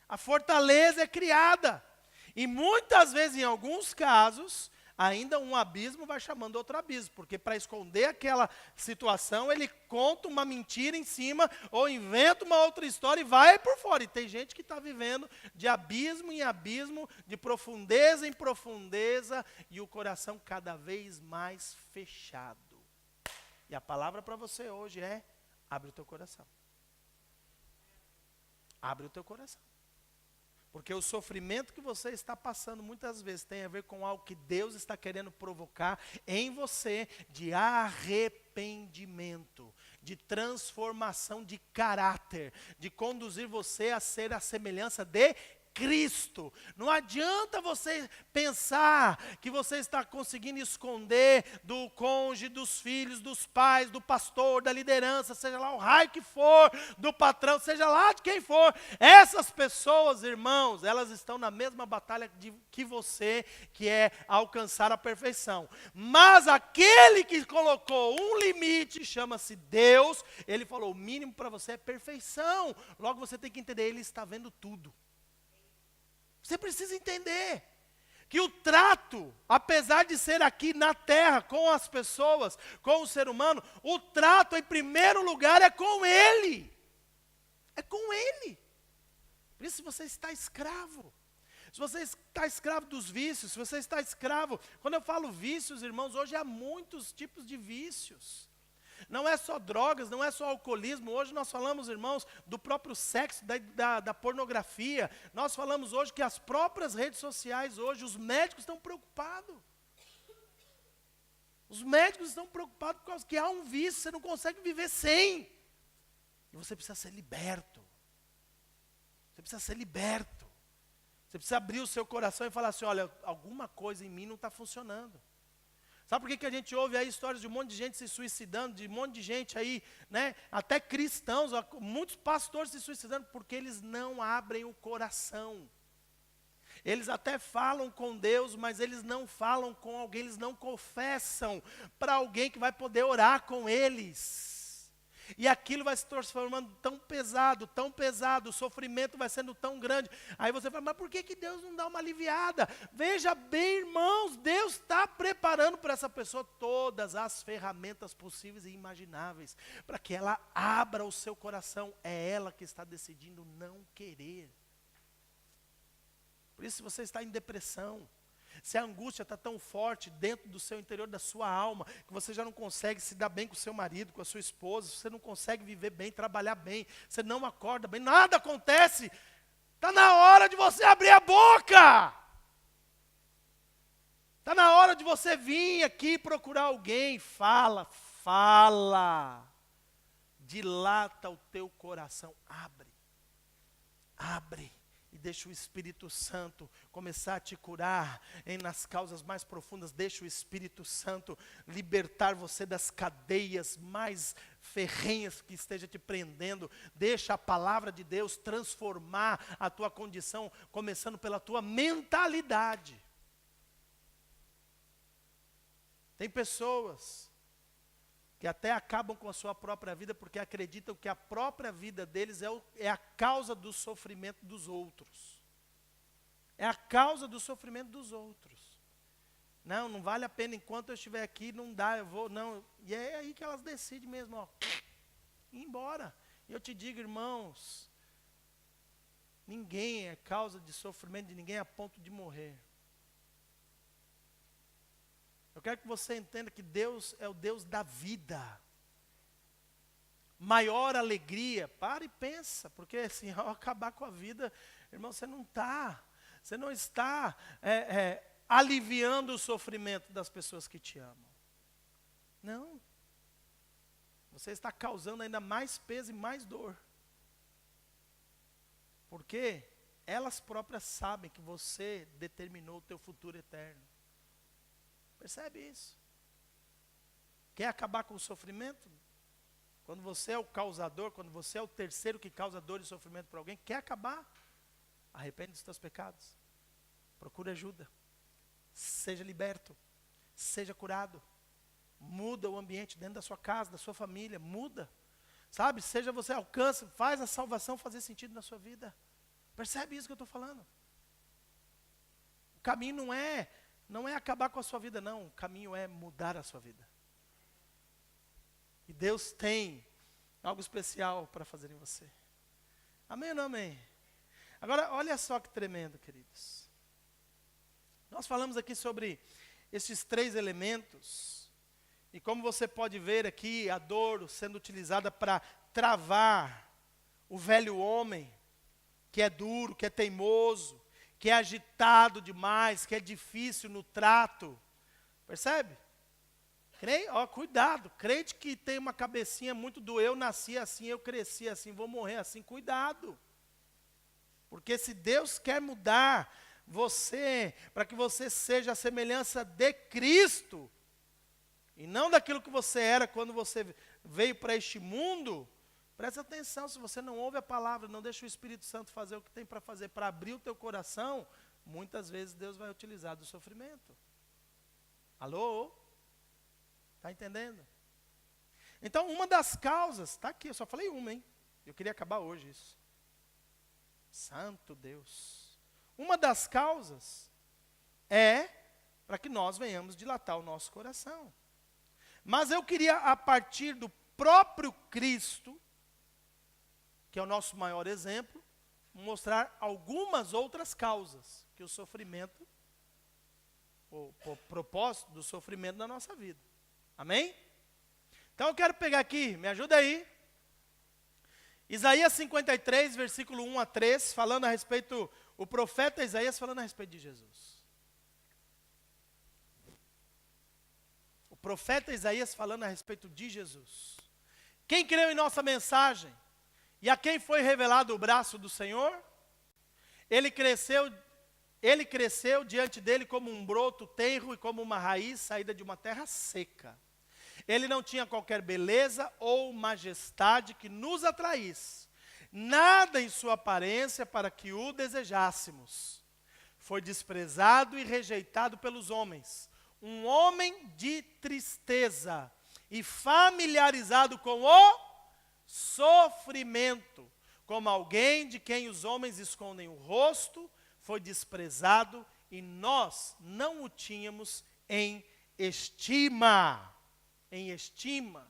A fortaleza é criada. E muitas vezes, em alguns casos, ainda um abismo vai chamando outro abismo. Porque para esconder aquela situação, ele conta uma mentira em cima, ou inventa uma outra história e vai por fora. E tem gente que está vivendo de abismo em abismo, de profundeza em profundeza, e o coração cada vez mais fechado. E a palavra para você hoje é: abre o teu coração. Abre o teu coração. Porque o sofrimento que você está passando muitas vezes tem a ver com algo que Deus está querendo provocar em você de arrependimento, de transformação de caráter, de conduzir você a ser a semelhança de Cristo. Não adianta você pensar que você está conseguindo esconder do cônjuge, dos filhos, dos pais, do pastor, da liderança, seja lá o raio que for, do patrão, seja lá de quem for. Essas pessoas, irmãos, elas estão na mesma batalha que você, que é alcançar a perfeição. Mas aquele que colocou um limite, chama-se Deus, ele falou: o mínimo para você é perfeição. Logo você tem que entender, ele está vendo tudo. Você precisa entender que o trato, apesar de ser aqui na terra, com as pessoas, com o ser humano, o trato em primeiro lugar é com Ele. É com Ele. Por isso, se você está escravo, se você está escravo dos vícios, se você está escravo, quando eu falo vícios, irmãos, hoje há muitos tipos de vícios. Não é só drogas, não é só alcoolismo. Hoje nós falamos, irmãos, do próprio sexo, da pornografia. Nós falamos hoje que as próprias redes sociais hoje, os médicos estão preocupados. Os médicos estão preocupados por causa que há um vício, você não consegue viver sem. E você precisa ser liberto. Você precisa ser liberto. Você precisa abrir o seu coração e falar assim: olha, alguma coisa em mim não está funcionando. Sabe por que a gente ouve aí histórias de um monte de gente se suicidando, de um monte de gente aí, né, até cristãos, muitos pastores se suicidando, porque eles não abrem o coração. Eles até falam com Deus, mas eles não falam com alguém, eles não confessam para alguém que vai poder orar com eles. E aquilo vai se transformando tão pesado, o sofrimento vai sendo tão grande. Aí você fala, mas por que Deus não dá uma aliviada? Veja bem, irmãos, Deus está preparando para essa pessoa todas as ferramentas possíveis e imagináveis, para que ela abra o seu coração. É ela que está decidindo não querer. Por isso, se você está em depressão, se a angústia está tão forte dentro do seu interior, da sua alma, que você já não consegue se dar bem com o seu marido, com a sua esposa, você não consegue viver bem, trabalhar bem, você não acorda bem, nada acontece, está na hora de você abrir a boca. Está na hora de você vir aqui procurar alguém, fala, dilata o teu coração, abre. E deixa o Espírito Santo começar a te curar nas causas mais profundas. Deixa o Espírito Santo libertar você das cadeias mais ferrenhas que esteja te prendendo. Deixa a palavra de Deus transformar a tua condição, começando pela tua mentalidade. Tem pessoas que até acabam com a sua própria vida porque acreditam que a própria vida deles é a causa do sofrimento dos outros. É a causa do sofrimento dos outros. Não vale a pena, enquanto eu estiver aqui, não dá, eu vou, não. E é aí que elas decidem mesmo, ó, ir embora. E eu te digo, irmãos, ninguém é causa de sofrimento de ninguém a ponto de morrer. Eu quero que você entenda que Deus é o Deus da vida. Maior alegria, para e pensa, porque assim, ao acabar com a vida, irmão, você não está aliviando o sofrimento das pessoas que te amam. Não. Você está causando ainda mais peso e mais dor. Porque elas próprias sabem que você determinou o teu futuro eterno. Percebe isso? Quer acabar com o sofrimento? Quando você é o causador, quando você é o terceiro que causa dor e sofrimento para alguém, quer acabar? Arrepende dos teus pecados. Procure ajuda. Seja liberto. Seja curado. Muda o ambiente dentro da sua casa, da sua família. Muda. Sabe? Seja você alcance, faz a salvação fazer sentido na sua vida. Percebe isso que eu estou falando? O caminho não é acabar com a sua vida, não. O caminho é mudar a sua vida. E Deus tem algo especial para fazer em você. Amém ou não amém? Agora, olha só que tremendo, queridos. Nós falamos aqui sobre esses 3 elementos. E como você pode ver aqui, a dor sendo utilizada para travar o velho homem, que é duro, que é teimoso, que é agitado demais, que é difícil no trato. Percebe? Cuidado. Crente que tem uma cabecinha muito do eu nasci assim, eu cresci assim, vou morrer assim. Cuidado. Porque se Deus quer mudar você, para que você seja a semelhança de Cristo, e não daquilo que você era quando você veio para este mundo, presta atenção, se você não ouve a palavra, não deixa o Espírito Santo fazer o que tem para fazer, para abrir o teu coração, muitas vezes Deus vai utilizar do sofrimento. Alô? Está entendendo? Então, uma das causas, está aqui, eu só falei uma, hein? Eu queria acabar hoje isso. Santo Deus. Uma das causas é para que nós venhamos dilatar o nosso coração. Mas eu queria, a partir do próprio Cristo, que é o nosso maior exemplo, mostrar algumas outras causas que o sofrimento, o propósito do sofrimento na nossa vida. Amém? Então eu quero pegar aqui, me ajuda aí. Isaías 53, versículo 1 a 3, falando a respeito, o profeta Isaías falando a respeito de Jesus. O profeta Isaías falando a respeito de Jesus. Quem creu em nossa mensagem e a quem foi revelado o braço do Senhor, ele cresceu Ele cresceu diante dele como um broto tenro e como uma raiz saída de uma terra seca. Ele não tinha qualquer beleza ou majestade que nos atraísse, nada em sua aparência para que o desejássemos. Foi desprezado e rejeitado pelos homens, um homem de tristeza e familiarizado com o sofrimento, como alguém de quem os homens escondem o rosto. Foi desprezado e nós não o tínhamos em estima. Em estima.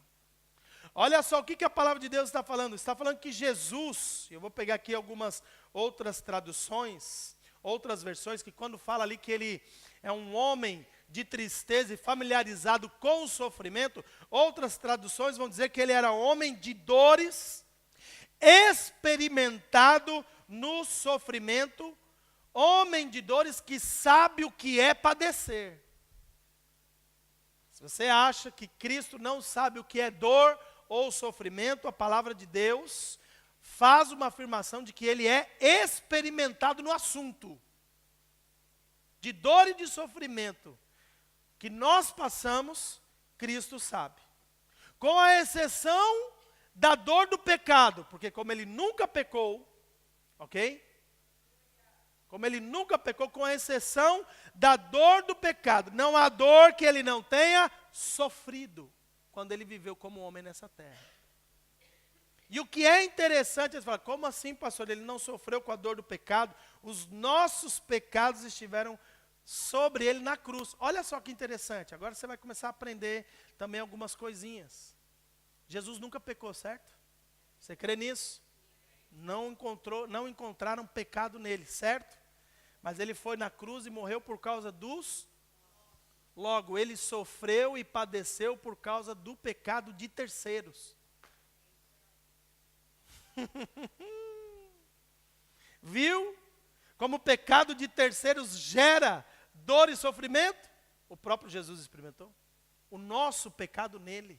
Olha só o que a palavra de Deus está falando. Está falando que Jesus, eu vou pegar aqui algumas outras traduções, outras versões, que quando fala ali que ele é um homem de tristeza e familiarizado com o sofrimento, outras traduções vão dizer que ele era homem de dores, experimentado no sofrimento, homem de dores que sabe o que é padecer. Se você acha que Cristo não sabe o que é dor ou sofrimento, a palavra de Deus faz uma afirmação de que ele é experimentado no assunto. De dor e de sofrimento que nós passamos, Cristo sabe. Com a exceção da dor do pecado, porque como ele nunca pecou, ok? Como ele nunca pecou, com exceção da dor do pecado. Não há dor que ele não tenha sofrido quando ele viveu como homem nessa terra. E o que é interessante, eles falam, como assim, pastor? Ele não sofreu com a dor do pecado? Os nossos pecados estiveram sobre ele na cruz. Olha só que interessante, agora você vai começar a aprender também algumas coisinhas. Jesus nunca pecou, certo? Você crê nisso? Não encontraram pecado nele, certo? Mas ele foi na cruz e morreu por causa dos... Logo, ele sofreu e padeceu por causa do pecado de terceiros. Viu? Como o pecado de terceiros gera dor e sofrimento, o próprio Jesus experimentou. O nosso pecado nele.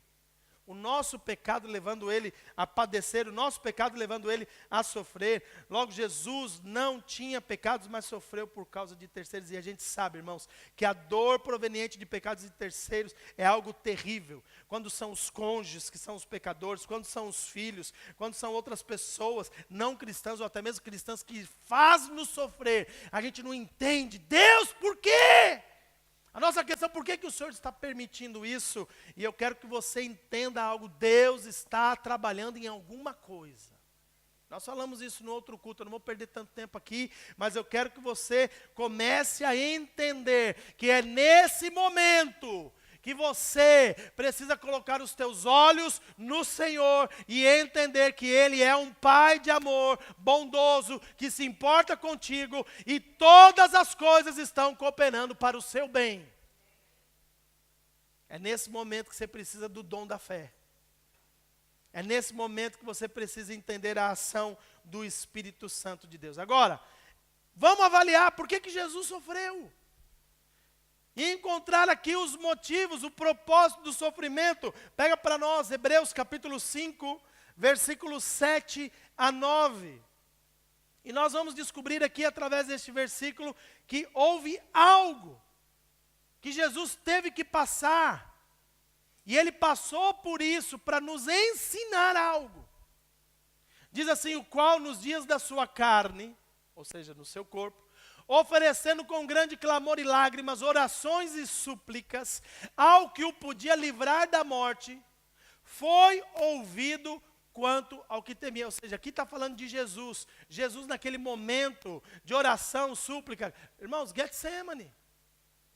O nosso pecado levando ele a padecer, o nosso pecado levando ele a sofrer. Logo, Jesus não tinha pecados, mas sofreu por causa de terceiros. E a gente sabe, irmãos, que a dor proveniente de pecados de terceiros é algo terrível. Quando são os cônjuges que são os pecadores, quando são os filhos, quando são outras pessoas não cristãs ou até mesmo cristãs que fazem-nos sofrer. A gente não entende. Deus, por quê? A nossa questão, por que o Senhor está permitindo isso? E eu quero que você entenda algo, Deus está trabalhando em alguma coisa. Nós falamos isso no outro culto, eu não vou perder tanto tempo aqui, mas eu quero que você comece a entender que é nesse momento que você precisa colocar os teus olhos no Senhor e entender que Ele é um Pai de amor, bondoso, que se importa contigo e todas as coisas estão cooperando para o seu bem. É nesse momento que você precisa do dom da fé. É nesse momento que você precisa entender a ação do Espírito Santo de Deus. Agora, vamos avaliar por que Jesus sofreu. E encontrar aqui os motivos, o propósito do sofrimento. Pega para nós, Hebreus capítulo 5, versículos 7 a 9. E nós vamos descobrir aqui, através deste versículo, que houve algo que Jesus teve que passar. E Ele passou por isso para nos ensinar algo. Diz assim, o qual nos dias da sua carne, ou seja, no seu corpo, oferecendo com grande clamor e lágrimas, orações e súplicas, ao que o podia livrar da morte, foi ouvido quanto ao que temia. Ou seja, aqui está falando de Jesus. Jesus naquele momento de oração, súplica. Irmãos, Getsemane.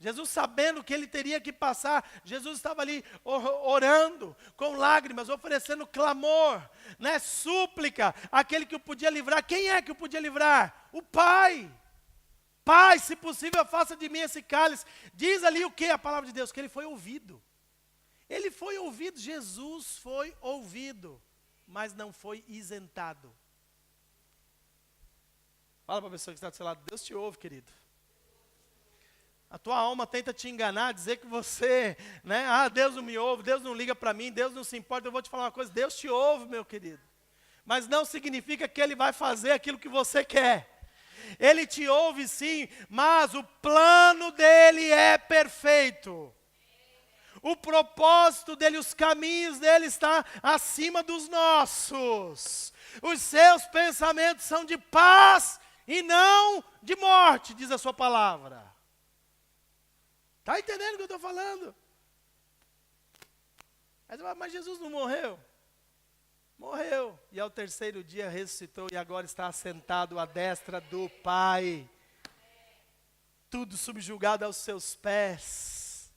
Jesus sabendo que ele teria que passar, Jesus estava ali orando, com lágrimas, oferecendo clamor, né, súplica, aquele que o podia livrar. Quem é que o podia livrar? O Pai. Pai, se possível, faça de mim esse cálice. Diz ali o que a palavra de Deus? Que ele foi ouvido. Ele foi ouvido, Jesus foi ouvido, mas não foi isentado. Fala para a pessoa que está do seu lado, Deus te ouve, querido. A tua alma tenta te enganar, dizer que você, né, Deus não me ouve, Deus não liga para mim, Deus não se importa. Eu vou te falar uma coisa, Deus te ouve, meu querido. Mas não significa que Ele vai fazer aquilo que você quer. Ele te ouve sim, mas o plano dele é perfeito. O propósito dele, os caminhos dele está acima dos nossos. Os seus pensamentos são de paz e não de morte, diz a sua palavra. Está entendendo o que eu estou falando? Mas Jesus não morreu? Morreu. E ao terceiro dia ressuscitou e agora está assentado à destra do Pai. Tudo subjugado aos seus pés.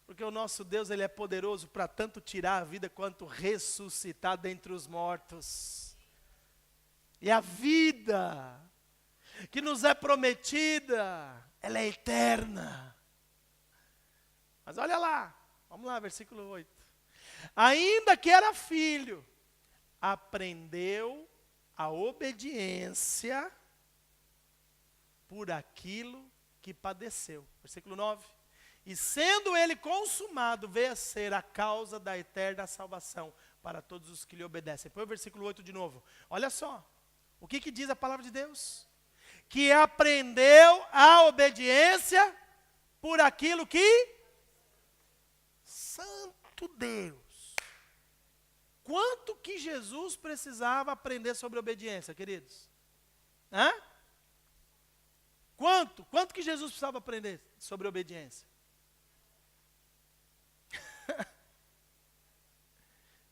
Porque o nosso Deus, Ele é poderoso para tanto tirar a vida quanto ressuscitar dentre os mortos. E a vida que nos é prometida, ela é eterna. Mas olha lá, vamos lá, versículo 8. Ainda que era filho, aprendeu a obediência por aquilo que padeceu. Versículo 9. E sendo ele consumado, veio a ser a causa da eterna salvação para todos os que lhe obedecem. Põe o versículo 8 de novo. Olha só, o que diz a palavra de Deus? Que aprendeu a obediência por aquilo que... Santo Deus! Quanto que Jesus precisava aprender sobre obediência, queridos? Hã? Quanto que Jesus precisava aprender sobre obediência?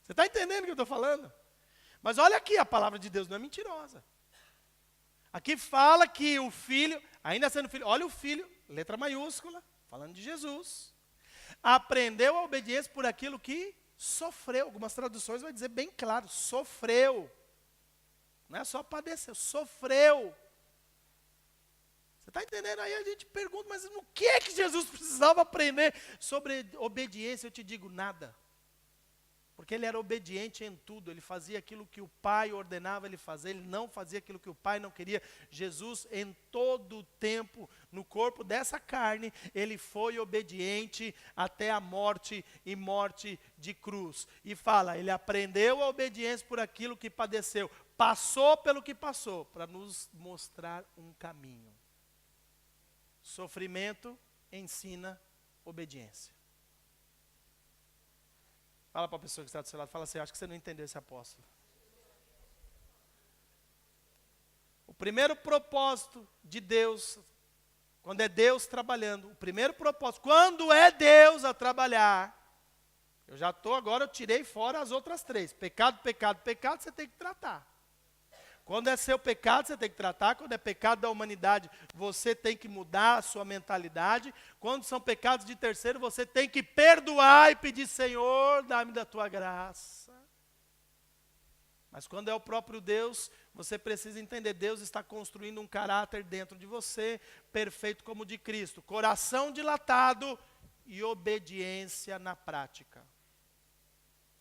Você está entendendo o que eu estou falando? Mas olha aqui, a palavra de Deus não é mentirosa. Aqui fala que o filho, ainda sendo filho, olha o filho, letra maiúscula, falando de Jesus, aprendeu a obediência por aquilo que sofreu. Algumas traduções vai dizer bem claro, sofreu. Não é só padeceu, sofreu. Você está entendendo? Aí a gente pergunta, mas no que é que Jesus precisava aprender sobre obediência? Eu te digo, nada. Porque ele era obediente em tudo, ele fazia aquilo que o Pai ordenava ele fazer, ele não fazia aquilo que o Pai não queria. Jesus, em todo o tempo, no corpo dessa carne, ele foi obediente até a morte e morte de cruz. E fala, ele aprendeu a obediência por aquilo que padeceu, passou pelo que passou, para nos mostrar um caminho. Sofrimento ensina obediência. Fala para a pessoa que está do seu lado, fala assim, acho que você não entendeu esse apóstolo. O primeiro propósito de Deus, quando é Deus trabalhando, o primeiro propósito, quando é Deus a trabalhar, eu já estou agora, eu tirei fora as outras três. Pecado, pecado, pecado, você tem que tratar. Quando é seu pecado, você tem que tratar. Quando é pecado da humanidade, você tem que mudar a sua mentalidade. Quando são pecados de terceiro, você tem que perdoar e pedir, Senhor, dá-me da tua graça. Mas quando é o próprio Deus, você precisa entender, Deus está construindo um caráter dentro de você, perfeito como o de Cristo. Coração dilatado e obediência na prática.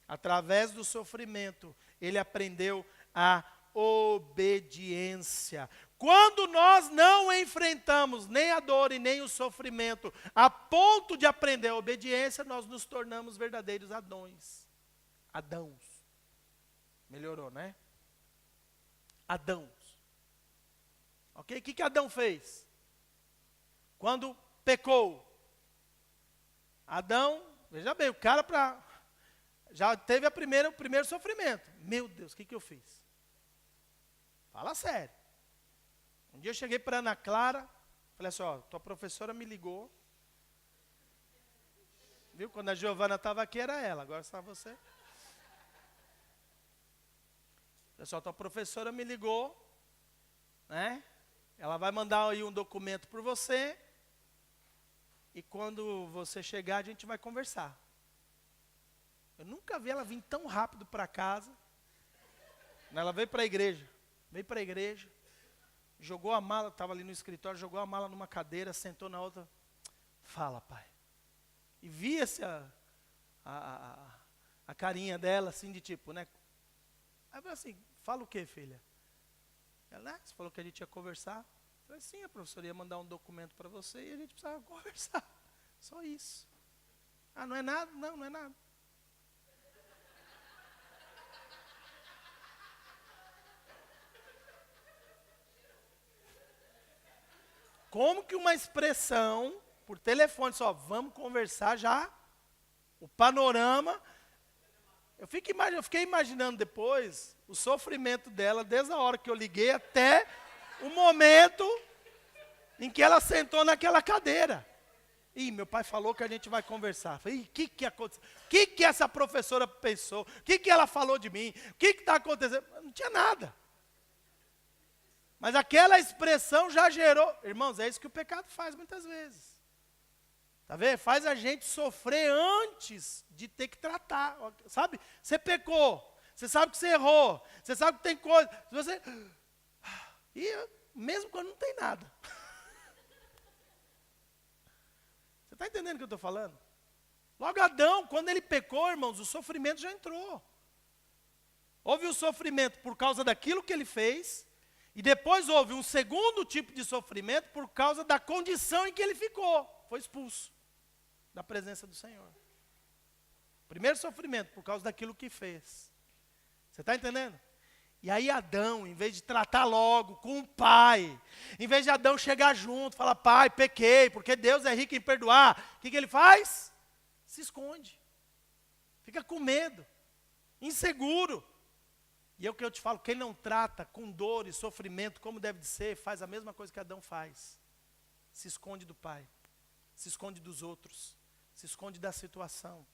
Através do sofrimento, ele aprendeu a obediência. Quando nós não enfrentamos nem a dor e nem o sofrimento, a ponto de aprender a obediência, nós nos tornamos verdadeiros Adões. Adãos. Melhorou, né? Adãos. Ok? O que Adão fez? Quando pecou. Adão, veja bem, o cara já teve o primeiro sofrimento. Meu Deus, o que eu fiz? Fala sério. Um dia eu cheguei para Ana Clara, falei assim, ó, tua professora me ligou. Viu? Quando a Giovana estava aqui era ela, agora está você. Falei assim, ó, tua professora me ligou, né? Ela vai mandar aí um documento por você. E quando você chegar, a gente vai conversar. Eu nunca vi ela vir tão rápido para casa. Ela veio para a igreja. Veio para a igreja, jogou a mala, estava ali no escritório, jogou a mala numa cadeira, sentou na outra. Fala, pai. E via-se a carinha dela, assim, de tipo, né? Aí eu falei assim, fala o quê, filha? Ela, né? Você falou que a gente ia conversar. Eu falei, sim, a professora ia mandar um documento para você e a gente precisava conversar. Só isso. Ah, não é nada? Não, não é nada. como que uma expressão, por telefone só, vamos conversar já, o panorama. Eu fiquei imaginando depois o sofrimento dela, desde a hora que eu liguei até o momento em que ela sentou naquela cadeira. Ih, meu pai falou que a gente vai conversar. Falei, o que aconteceu? O que essa professora pensou? O que ela falou de mim? O que está acontecendo? Não tinha nada. Mas aquela expressão já gerou. Irmãos, é isso que o pecado faz muitas vezes. Tá vendo? Faz a gente sofrer antes de ter que tratar. Sabe? Você pecou. Você sabe que você errou. Você sabe que tem coisa. Você... E mesmo quando não tem nada. Você está entendendo o que eu estou falando? Logo Adão, quando ele pecou, irmãos, o sofrimento já entrou. Houve o sofrimento por causa daquilo que ele fez, e depois houve um segundo tipo de sofrimento por causa da condição em que ele ficou. Foi expulso da presença do Senhor. Primeiro sofrimento por causa daquilo que fez. Você está entendendo? E aí Adão, em vez de tratar logo com o pai, em vez de Adão chegar junto, falar, pai, pequei, porque Deus é rico em perdoar, o que ele faz? Se esconde. Fica com medo, inseguro. E é o que eu te falo, quem não trata com dor e sofrimento como deve de ser, faz a mesma coisa que Adão faz. Se esconde do pai, se esconde dos outros, se esconde da situação.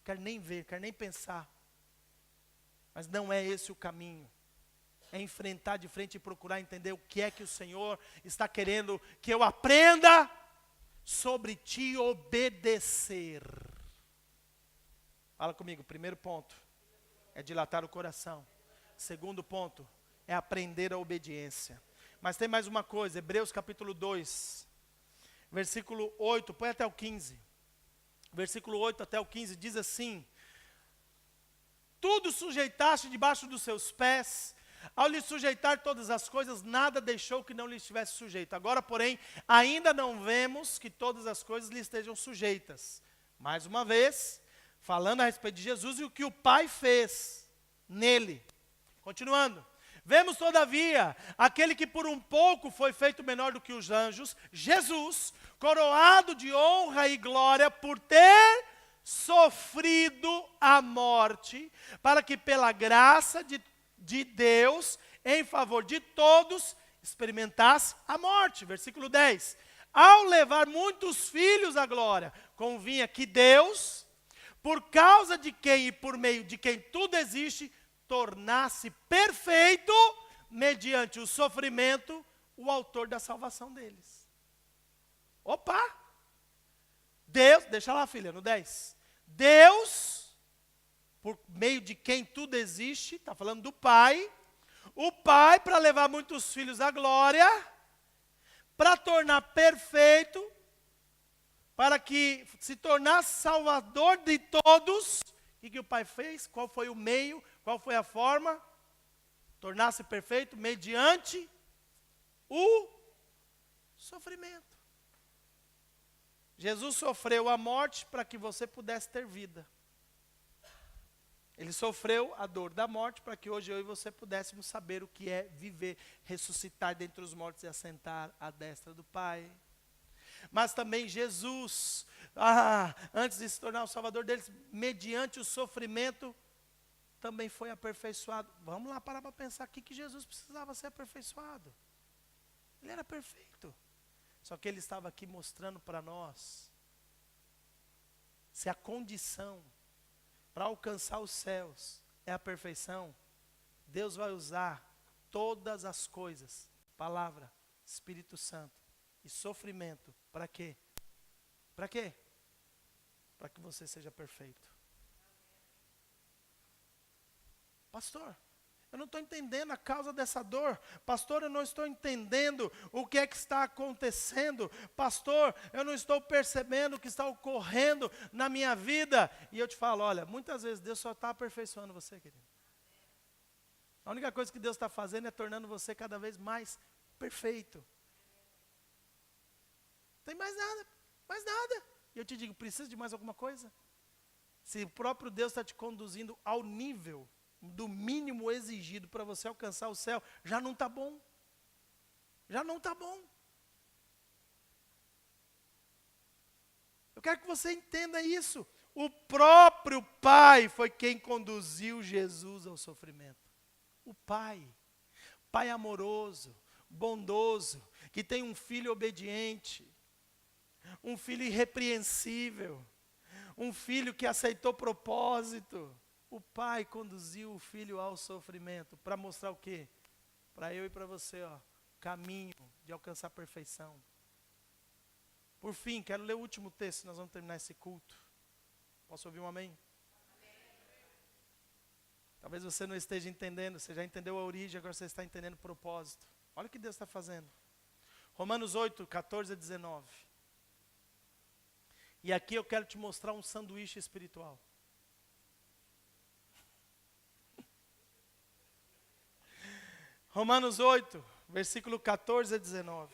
Quer nem ver, quer nem pensar. Mas não é esse o caminho. É enfrentar de frente e procurar entender o que é que o Senhor está querendo que eu aprenda sobre te obedecer. Fala comigo, primeiro ponto é dilatar o coração. Segundo ponto é aprender a obediência. Mas tem mais uma coisa, Hebreus capítulo 2, versículo 8, põe até o 15. Versículo 8 até o 15 diz assim: tudo sujeitaste debaixo dos seus pés. Ao lhe sujeitar todas as coisas, nada deixou que não lhe estivesse sujeito. Agora, porém, ainda não vemos que todas as coisas lhe estejam sujeitas. Mais uma vez, falando a respeito de Jesus e o que o Pai fez nele. Continuando. Vemos, todavia, aquele que por um pouco foi feito menor do que os anjos, Jesus, coroado de honra e glória por ter sofrido a morte, para que pela graça de Deus, em favor de todos, experimentasse a morte. Versículo 10. Ao levar muitos filhos à glória, convinha que Deus, por causa de quem e por meio de quem tudo existe, tornasse perfeito, mediante o sofrimento, o autor da salvação deles. Opa! Deus, deixa lá, filha, no 10. Deus, por meio de quem tudo existe, está falando do Pai, o Pai para levar muitos filhos à glória, para tornar perfeito, para que se tornasse salvador de todos. O que o Pai fez? Qual foi o meio? Qual foi a forma? Tornar-se perfeito mediante o sofrimento. Jesus sofreu a morte para que você pudesse ter vida. Ele sofreu a dor da morte para que hoje eu e você pudéssemos saber o que é viver, ressuscitar dentre os mortos e assentar à destra do Pai. Mas também Jesus, antes de se tornar o Salvador deles, mediante o sofrimento, também foi aperfeiçoado. Vamos lá parar para pensar aqui que Jesus precisava ser aperfeiçoado. Ele era perfeito. Só que ele estava aqui mostrando para nós se a condição para alcançar os céus é a perfeição, Deus vai usar todas as coisas, palavra, Espírito Santo e sofrimento, para quê? Para quê? Para que você seja perfeito. Pastor, eu não estou entendendo a causa dessa dor. Pastor, eu não estou entendendo o que é que está acontecendo. Pastor, eu não estou percebendo o que está ocorrendo na minha vida. E eu te falo, olha, muitas vezes Deus só está aperfeiçoando você, querido. A única coisa que Deus está fazendo é tornando você cada vez mais perfeito. Não tem mais nada, mais nada. E eu te digo, precisa de mais alguma coisa? Se o próprio Deus está te conduzindo ao nível do mínimo exigido para você alcançar o céu, já não está bom. Já não está bom. Eu quero que você entenda isso. O próprio Pai foi quem conduziu Jesus ao sofrimento. O Pai. Pai amoroso, bondoso, que tem um filho obediente, um filho irrepreensível, um filho que aceitou propósito. O Pai conduziu o filho ao sofrimento para mostrar o quê? Para eu e para você, caminho de alcançar a perfeição. Por fim, quero ler o último texto, nós vamos terminar esse culto. Posso ouvir um amém? Talvez você não esteja entendendo, você já entendeu a origem, agora você está entendendo o propósito. Olha o que Deus está fazendo. Romanos 8, 14 a 19. E aqui eu quero te mostrar um sanduíche espiritual. Romanos 8, versículo 14 a 19.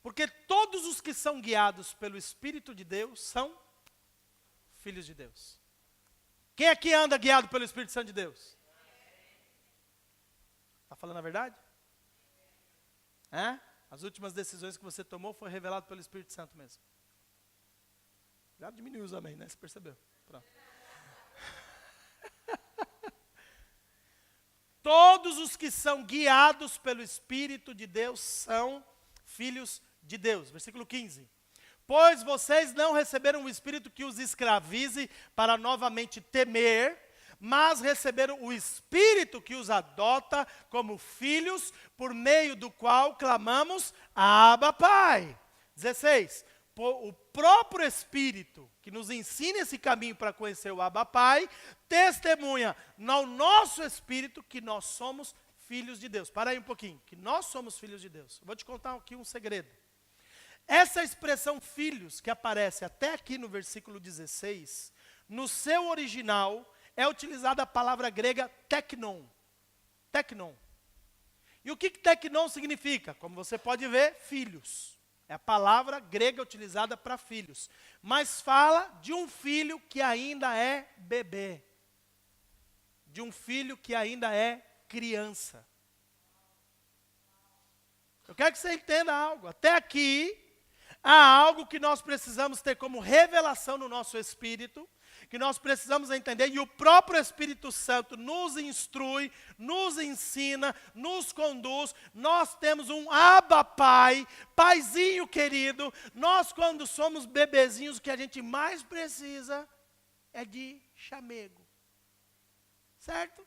Porque todos os que são guiados pelo Espírito de Deus são filhos de Deus. Quem aqui anda guiado pelo Espírito Santo de Deus? Está falando a verdade? As últimas decisões que você tomou foi revelado pelo Espírito Santo mesmo. Já diminuiu os amém, né? Você percebeu? Pronto. Todos os que são guiados pelo Espírito de Deus são filhos de Deus. Versículo 15. Pois vocês não receberam o Espírito que os escravize para novamente temer, mas receberam o Espírito que os adota como filhos, por meio do qual clamamos, Abba, Pai. 16. O próprio Espírito que nos ensina esse caminho para conhecer o Abba, Pai, testemunha no nosso Espírito que nós somos filhos de Deus. Para aí um pouquinho, que nós somos filhos de Deus. Eu vou te contar aqui um segredo. Essa expressão filhos, que aparece até aqui no versículo 16, no seu original é utilizada a palavra grega teknon. Teknon. E o que teknon significa? Como você pode ver, filhos. É a palavra grega utilizada para filhos. Mas fala de um filho que ainda é bebê. De um filho que ainda é criança. Eu quero que você entenda algo. Até aqui, há algo que nós precisamos ter como revelação no nosso espírito, que nós precisamos entender, e o próprio Espírito Santo nos instrui, nos ensina, nos conduz. Nós temos um Abba Pai, Paizinho querido. Nós, quando somos bebezinhos, o que a gente mais precisa é de chamego. Certo?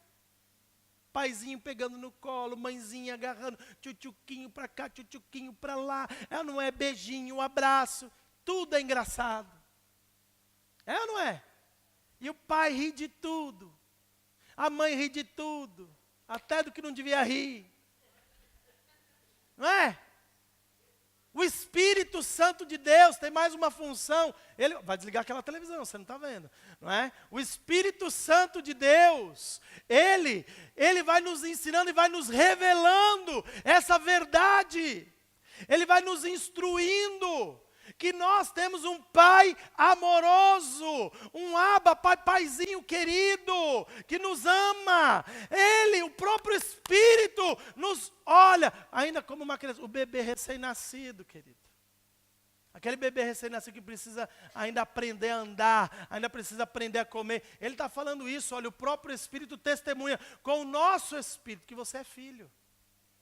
Paizinho pegando no colo, mãezinha agarrando, tchutchuquinho para cá, tchutchuquinho para lá. Não é beijinho, abraço, tudo é engraçado. É ou não é? E o pai ri de tudo. A mãe ri de tudo. Até do que não devia rir. Não é? O Espírito Santo de Deus tem mais uma função. Ele vai desligar aquela televisão, você não está vendo, não é? O Espírito Santo de Deus, Ele vai nos ensinando e vai nos revelando essa verdade. Ele vai nos instruindo que nós temos um Pai amoroso, um Abba, Paizinho querido, que nos ama. Ele, o próprio Espírito, nos olha, ainda como uma criança, o bebê recém-nascido, querido. Aquele bebê recém-nascido que precisa ainda aprender a andar, ainda precisa aprender a comer. Ele está falando isso, olha, o próprio Espírito testemunha com o nosso Espírito que você é filho.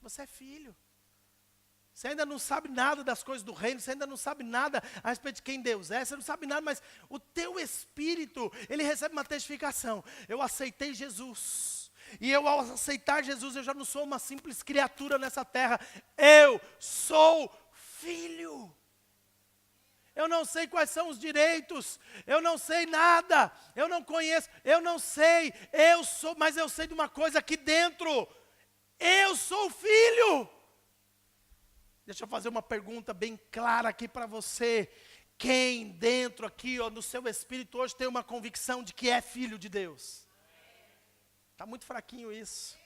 Você é filho. Você ainda não sabe nada das coisas do reino, você ainda não sabe nada a respeito de quem Deus é, você não sabe nada, mas o teu espírito, ele recebe uma testificação. Eu aceitei Jesus. E eu, ao aceitar Jesus, eu já não sou uma simples criatura nessa terra. Eu sou filho. Eu não sei quais são os direitos, eu não sei nada, eu não conheço, eu não sei, mas eu sei de uma coisa aqui dentro. Eu sou filho. Deixa eu fazer uma pergunta bem clara aqui para você. Quem dentro aqui, no seu espírito hoje tem uma convicção de que é filho de Deus? Está muito fraquinho isso.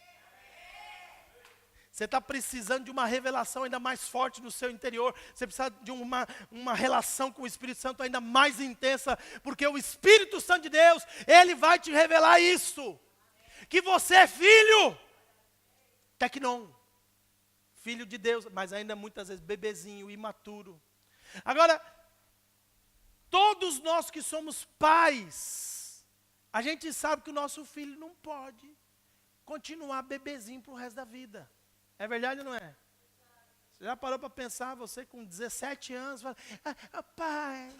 Você está precisando de uma revelação ainda mais forte no seu interior. Você precisa de uma relação com o Espírito Santo ainda mais intensa. Porque o Espírito Santo de Deus, ele vai te revelar isso. Que você é filho. Teknon. filho de Deus, mas ainda muitas vezes bebezinho, imaturo. Agora, todos nós que somos pais, a gente sabe que o nosso filho não pode continuar bebezinho para o resto da vida. É verdade ou não é? Você já parou para pensar, você com 17 anos, fala, pai,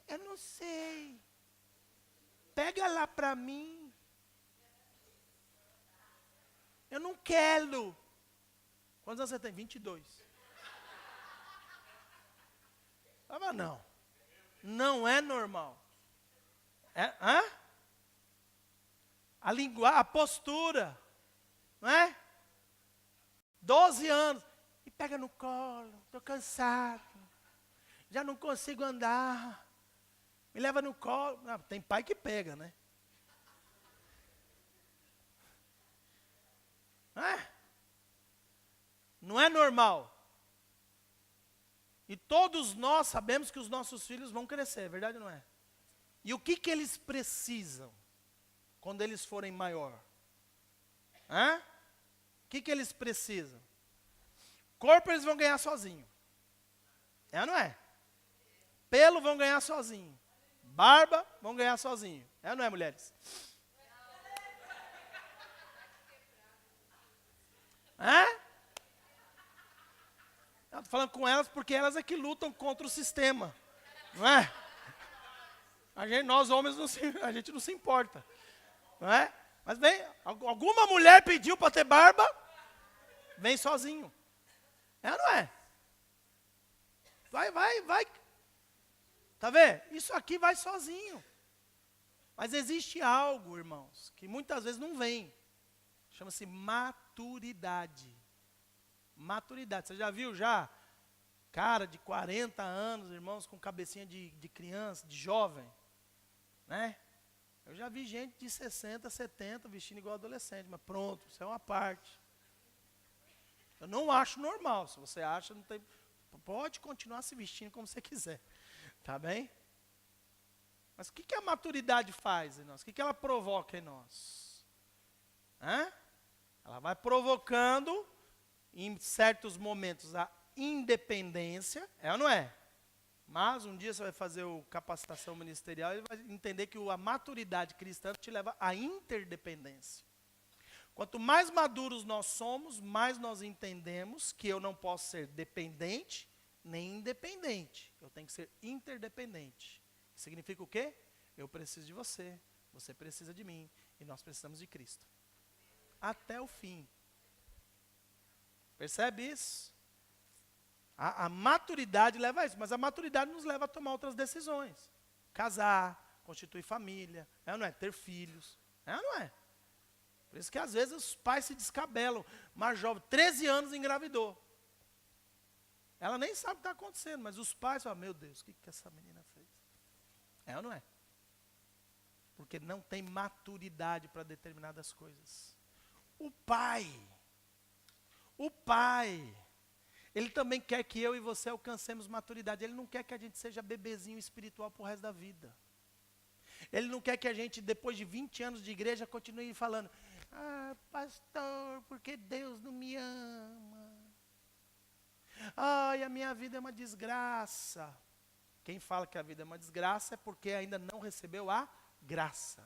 eu não sei, pega lá para mim, eu não quero. Quantos anos você tem? 22. Mas não é normal. A linguagem, a postura, não é? 12 anos, me pega no colo, estou cansado, já não consigo andar, me leva no colo. Não, tem pai que pega, né? Não é normal. E todos nós sabemos que os nossos filhos vão crescer, é verdade ou não é? E o que eles precisam quando eles forem maior? O que eles precisam? Corpo eles vão ganhar sozinho. É ou não é? Pelo vão ganhar sozinho. Barba vão ganhar sozinho. É ou não é, mulheres? Eu estou falando com elas porque elas é que lutam contra o sistema. Não é? Nós homens, a gente não se importa. Não é? Mas vem, alguma mulher pediu para ter barba, vem sozinho. É ou não é? Vai. Tá vendo? Isso aqui vai sozinho. Mas existe algo, irmãos, que muitas vezes não vem. Chama-se maturidade. Maturidade. Você já viu já? Cara de 40 anos, irmãos, com cabecinha de criança, de jovem. Né? Eu já vi gente de 60, 70 vestindo igual adolescente, mas pronto, isso é uma parte. Eu não acho normal. Se você acha, não tem, pode continuar se vestindo como você quiser. Tá bem? Mas o que a maturidade faz em nós? O que ela provoca em nós? Ela vai provocando, em certos momentos, a independência. É ou não é? Mas um dia você vai fazer o capacitação ministerial e vai entender que a maturidade cristã te leva à interdependência. Quanto mais maduros nós somos, mais nós entendemos que eu não posso ser dependente nem independente. Eu tenho que ser interdependente. Significa o quê? Eu preciso de você, você precisa de mim e nós precisamos de Cristo. Até o fim. Percebe isso? A maturidade leva a isso, mas a maturidade nos leva a tomar outras decisões. Casar, constituir família, é ou não é? Ter filhos, é ou não é? Por isso que às vezes os pais se descabelam. Uma jovem, 13 anos, engravidou. Ela nem sabe o que está acontecendo, mas os pais falam, meu Deus, o que essa menina fez? É ou não é? Porque não tem maturidade para determinadas coisas. O pai, ele também quer que eu e você alcancemos maturidade. Ele não quer que a gente seja bebezinho espiritual para o resto da vida. Ele não quer que a gente, depois de 20 anos de igreja, continue falando, pastor, porque Deus não me ama. A minha vida é uma desgraça. Quem fala que a vida é uma desgraça é porque ainda não recebeu a graça.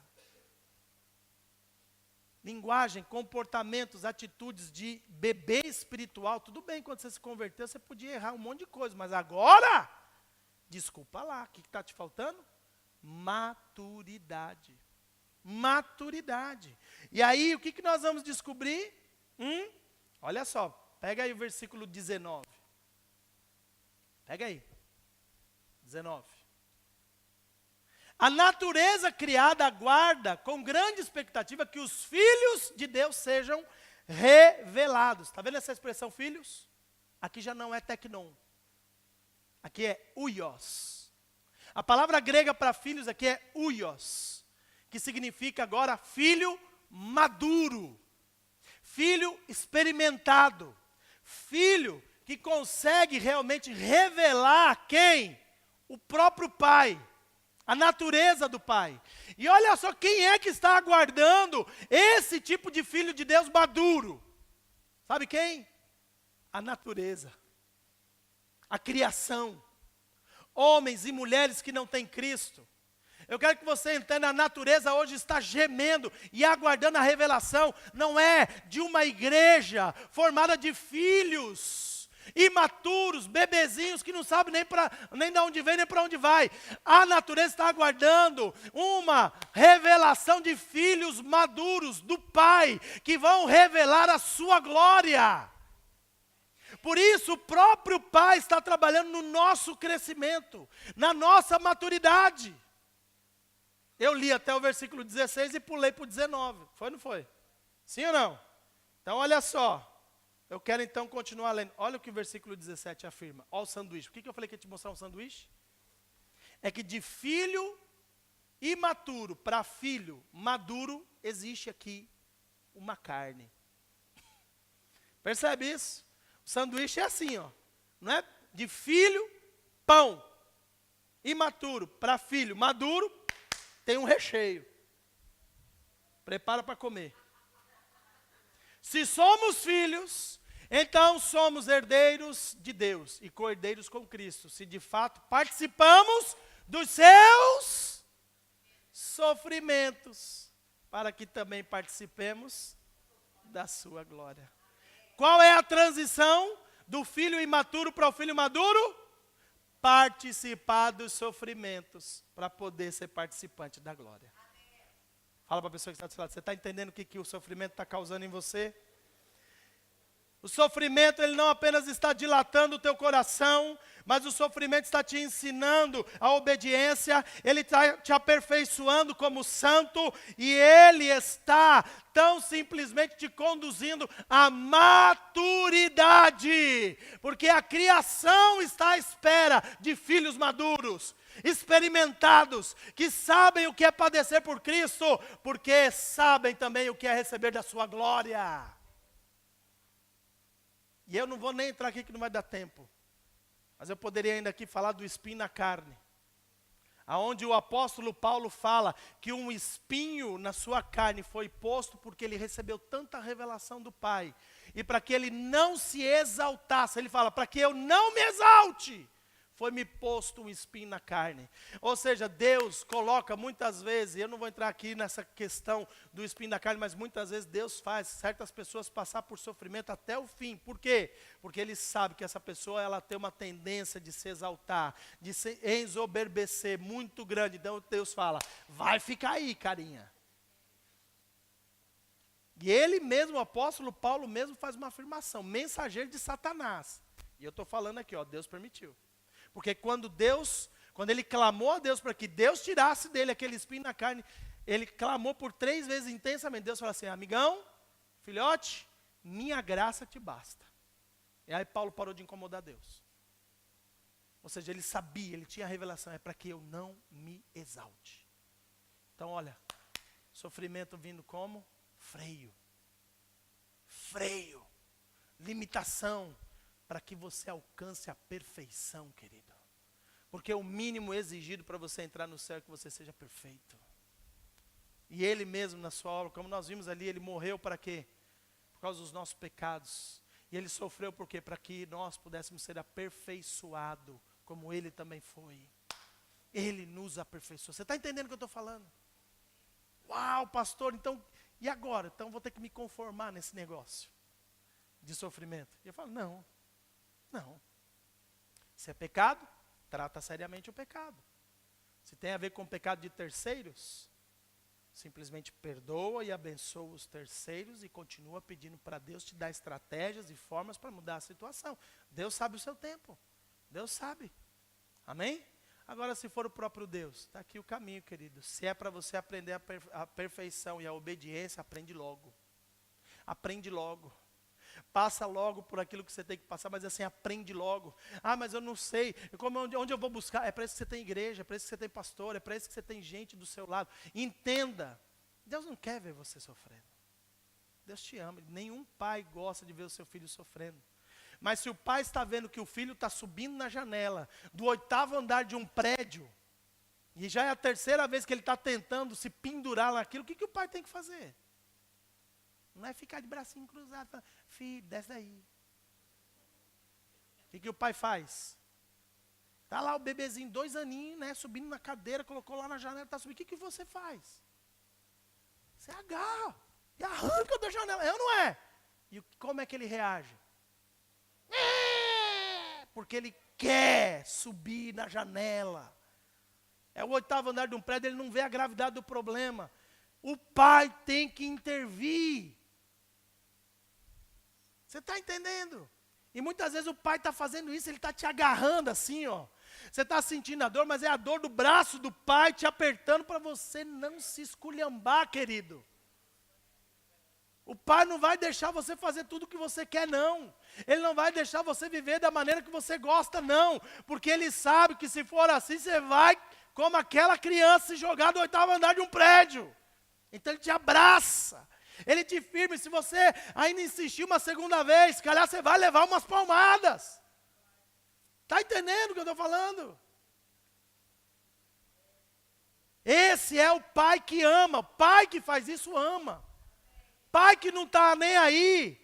Linguagem, comportamentos, atitudes de bebê espiritual. Tudo bem, quando você se converteu, você podia errar um monte de coisa. Mas agora, desculpa lá, o que está te faltando? Maturidade. Maturidade. E aí, o que nós vamos descobrir? Olha só, pega aí o versículo 19. Pega aí. 19. A natureza criada aguarda com grande expectativa que os filhos de Deus sejam revelados. Está vendo essa expressão filhos? Aqui já não é teknon. Aqui é huios. A palavra grega para filhos aqui é huios, que significa agora filho maduro, filho experimentado, filho que consegue realmente revelar quem? O próprio pai. A natureza do pai. E olha só quem é que está aguardando esse tipo de filho de Deus maduro. Sabe quem? A natureza, a criação, homens e mulheres que não têm Cristo. Eu quero que você entenda, a natureza hoje está gemendo e aguardando a revelação, não é de uma igreja formada de filhos imaturos, bebezinhos que não sabem nem de onde vem, nem para onde vai. A natureza está aguardando uma revelação de filhos maduros do Pai, que vão revelar a sua glória. Por isso o próprio Pai está trabalhando no nosso crescimento, na nossa maturidade. Eu li até o versículo 16 e pulei para o 19. Foi ou não foi? Sim ou não? Então olha só. Eu quero então continuar lendo. Olha o que o versículo 17 afirma. Olha o sanduíche. Por que eu falei que ia te mostrar um sanduíche? É que de filho imaturo para filho maduro, existe aqui uma carne. Percebe isso? O sanduíche é assim, ó. Não é? De filho, pão. Imaturo para filho maduro, tem um recheio. Prepara para comer. Se somos filhos, então somos herdeiros de Deus e co-herdeiros com Cristo. Se de fato participamos dos seus sofrimentos, para que também participemos da sua glória. Qual é a transição do filho imaturo para o filho maduro? Participar dos sofrimentos, para poder ser participante da glória. Fala para a pessoa que está do seu lado, você está entendendo o que o sofrimento está causando em você? O sofrimento, ele não apenas está dilatando o teu coração, mas o sofrimento está te ensinando a obediência, ele está te aperfeiçoando como santo, e ele está tão simplesmente te conduzindo à maturidade, porque a criação está à espera de filhos maduros, experimentados, que sabem o que é padecer por Cristo, porque sabem também o que é receber da sua glória. E eu não vou nem entrar aqui que não vai dar tempo. Mas eu poderia ainda aqui falar do espinho na carne. Aonde o apóstolo Paulo fala que um espinho na sua carne foi posto porque ele recebeu tanta revelação do Pai. E para que ele não se exaltasse, ele fala, para que eu não me exalte, foi-me posto um espinho na carne. Ou seja, Deus coloca muitas vezes, eu não vou entrar aqui nessa questão do espinho na carne, mas muitas vezes Deus faz certas pessoas passar por sofrimento até o fim. Por quê? Porque Ele sabe que essa pessoa, ela tem uma tendência de se exaltar, de se ensoberbecer muito grande. Então Deus fala, vai ficar aí, carinha. E ele mesmo, o apóstolo Paulo mesmo faz uma afirmação, mensageiro de Satanás. E eu estou falando aqui, ó, Deus permitiu. Porque quando ele clamou a Deus para que Deus tirasse dele aquele espinho na carne, ele clamou por 3 vezes intensamente. Deus falou assim, amigão, filhote, minha graça te basta. E aí Paulo parou de incomodar Deus. Ou seja, ele sabia, ele tinha a revelação, é para que eu não me exalte. Então olha, sofrimento vindo como? Freio, limitação, para que você alcance a perfeição, querido. Porque o mínimo exigido para você entrar no céu é que você seja perfeito. E ele mesmo na sua obra, como nós vimos ali, ele morreu para quê? Por causa dos nossos pecados. E ele sofreu por quê? Para que nós pudéssemos ser aperfeiçoados, como ele também foi. Ele nos aperfeiçoou. Você está entendendo o que eu estou falando? Uau, pastor, então, e agora? Então vou ter que me conformar nesse negócio de sofrimento. E eu falo, não. Se é pecado, trata seriamente o pecado. Se tem a ver com o pecado de terceiros, simplesmente perdoa e abençoa os terceiros e continua pedindo para Deus te dar estratégias e formas para mudar a situação. Deus sabe o seu tempo. Deus sabe. Amém? Agora, se for o próprio Deus, está aqui o caminho, querido. Se é para você aprender a perfeição e a obediência, aprende logo. Aprende logo. Passa logo por aquilo que você tem que passar, mas assim, aprende logo. Ah, mas eu não sei, onde eu vou buscar? É para isso que você tem igreja, é para isso que você tem pastor, é para isso que você tem gente do seu lado. Entenda, Deus não quer ver você sofrendo. Deus te ama, nenhum pai gosta de ver o seu filho sofrendo. Mas se o pai está vendo que o filho está subindo na janela, do 8º andar de um prédio, e já é a 3ª vez que ele está tentando se pendurar naquilo, o que o pai tem que fazer? Não é ficar de bracinho cruzado, falando, filho, desce daí. O que o pai faz? Está lá o bebezinho, 2 aninhos, né, subindo na cadeira, colocou lá na janela, está subindo. O que você faz? Você agarra e arranca da janela, é ou não é? E como é que ele reage? Porque ele quer subir na janela. É o 8º andar de um prédio, ele não vê a gravidade do problema. O pai tem que intervir. Você está entendendo? E muitas vezes o pai está fazendo isso, ele está te agarrando assim, ó. Você está sentindo a dor, mas é a dor do braço do pai te apertando para você não se esculhambar, querido. O pai não vai deixar você fazer tudo o que você quer, não. Ele não vai deixar você viver da maneira que você gosta, não. Porque ele sabe que se for assim, você vai, como aquela criança, se jogar do 8º andar de um prédio. Então ele te abraça. Ele te firma. E se você ainda insistir uma segunda vez, se calhar você vai levar umas palmadas. Está entendendo o que eu estou falando? Esse é o pai que ama. O pai que faz isso ama. Pai que não está nem aí,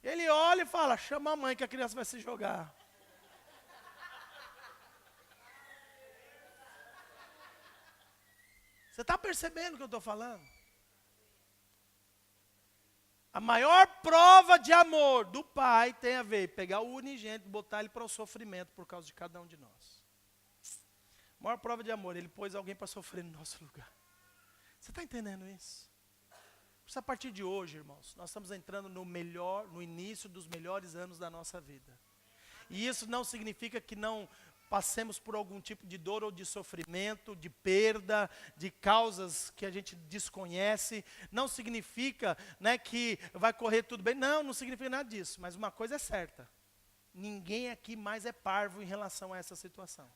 ele olha e fala, chama a mãe que a criança vai se jogar. Você está percebendo o que eu estou falando? A maior prova de amor do pai tem a ver, pegar o unigênito e botar ele para o sofrimento por causa de cada um de nós. A maior prova de amor, ele pôs alguém para sofrer no nosso lugar. Você está entendendo isso? Por isso, a partir de hoje, irmãos, nós estamos entrando no início dos melhores anos da nossa vida. E isso não significa que não passemos por algum tipo de dor ou de sofrimento, de perda, de causas que a gente desconhece. Não significa, né, que vai correr tudo bem. Não significa nada disso. Mas uma coisa é certa. Ninguém aqui mais é parvo em relação a essa situação.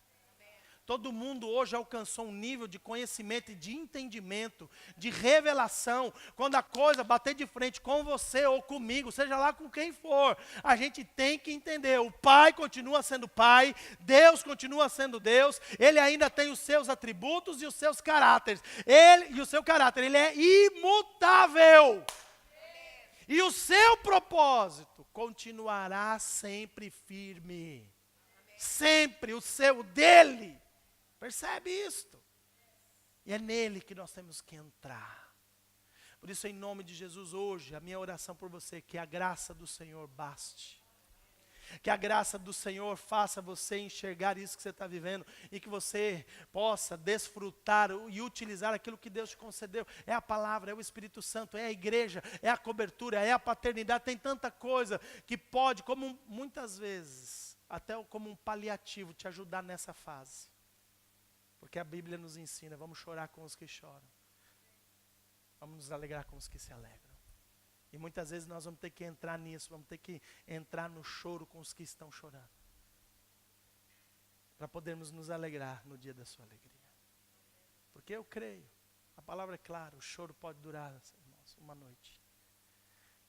Todo mundo hoje alcançou um nível de conhecimento e de entendimento, de revelação. Quando a coisa bater de frente com você ou comigo, seja lá com quem for, a gente tem que entender. O Pai continua sendo Pai, Deus continua sendo Deus, Ele ainda tem os seus atributos e os seus caráteres. Ele é imutável. E o seu propósito continuará sempre firme. Sempre o dele. Percebe isto? E é nele que nós temos que entrar. Por isso, em nome de Jesus, hoje, a minha oração por você, que a graça do Senhor baste. Que a graça do Senhor faça você enxergar isso que você está vivendo e que você possa desfrutar e utilizar aquilo que Deus te concedeu. É a palavra, é o Espírito Santo, é a igreja, é a cobertura, é a paternidade. Tem tanta coisa que pode, como muitas vezes, até como um paliativo, te ajudar nessa fase. Porque a Bíblia nos ensina, vamos chorar com os que choram. Vamos nos alegrar com os que se alegram. E muitas vezes nós vamos ter que entrar nisso, vamos ter que entrar no choro com os que estão chorando. Para podermos nos alegrar no dia da sua alegria. Porque eu creio, a palavra é clara, o choro pode durar, irmãos, uma noite.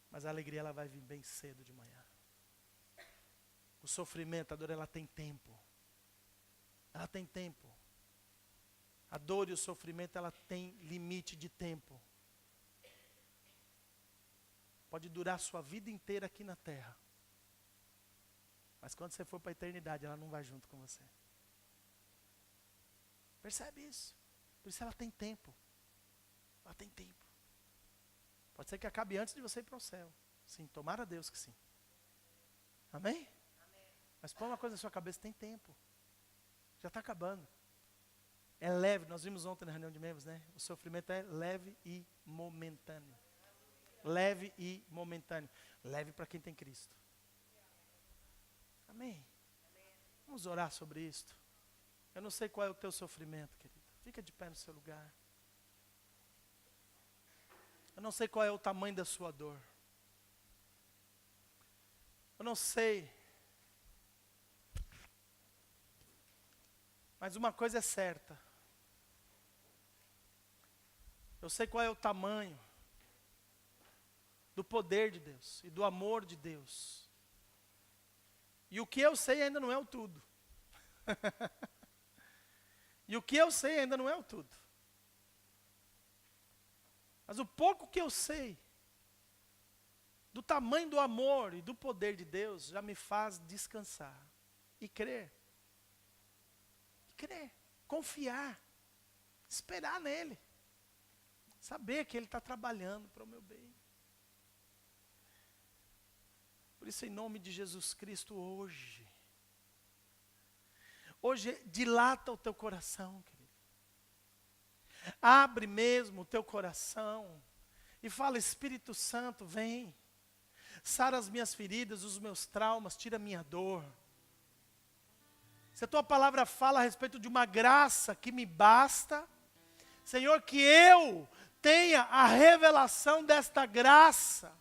Mas a alegria ela vai vir bem cedo de manhã. O sofrimento, a dor, ela tem tempo. Ela tem tempo. A dor e o sofrimento, ela tem limite de tempo. Pode durar a sua vida inteira aqui na terra. Mas quando você for para a eternidade, ela não vai junto com você. Percebe isso? Por isso ela tem tempo. Ela tem tempo. Pode ser que acabe antes de você ir para o céu. Sim, tomara a Deus que sim. Amém? Mas põe uma coisa na sua cabeça, tem tempo. Já está acabando. É leve, nós vimos ontem na reunião de membros, né? O sofrimento é leve e momentâneo. Leve e momentâneo. Leve para quem tem Cristo. Amém? Vamos orar sobre isto. Eu não sei qual é o teu sofrimento, querido. Fica de pé no seu lugar. Eu não sei qual é o tamanho da sua dor. Eu não sei. Mas uma coisa é certa. Eu sei qual é o tamanho do poder de Deus e do amor de Deus. E o que eu sei ainda não é o tudo. E o que eu sei ainda não é o tudo. Mas o pouco que eu sei do tamanho do amor e do poder de Deus, já me faz descansar e crer. Crer, confiar, esperar nele. Saber que ele está trabalhando para o meu bem. Por isso, em nome de Jesus Cristo, hoje, dilata o teu coração, querido. Abre mesmo o teu coração e fala: Espírito Santo, vem. Sara as minhas feridas, os meus traumas, tira a minha dor. Se a tua palavra fala a respeito de uma graça que me basta, Senhor, que eu tenha a revelação desta graça,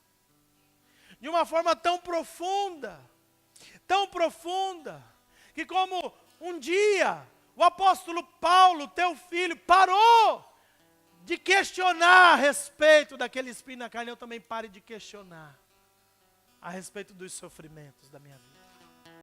de uma forma tão profunda, que como um dia o apóstolo Paulo, teu filho, parou de questionar a respeito daquele espinho na carne, eu também pare de questionar a respeito dos sofrimentos da minha vida.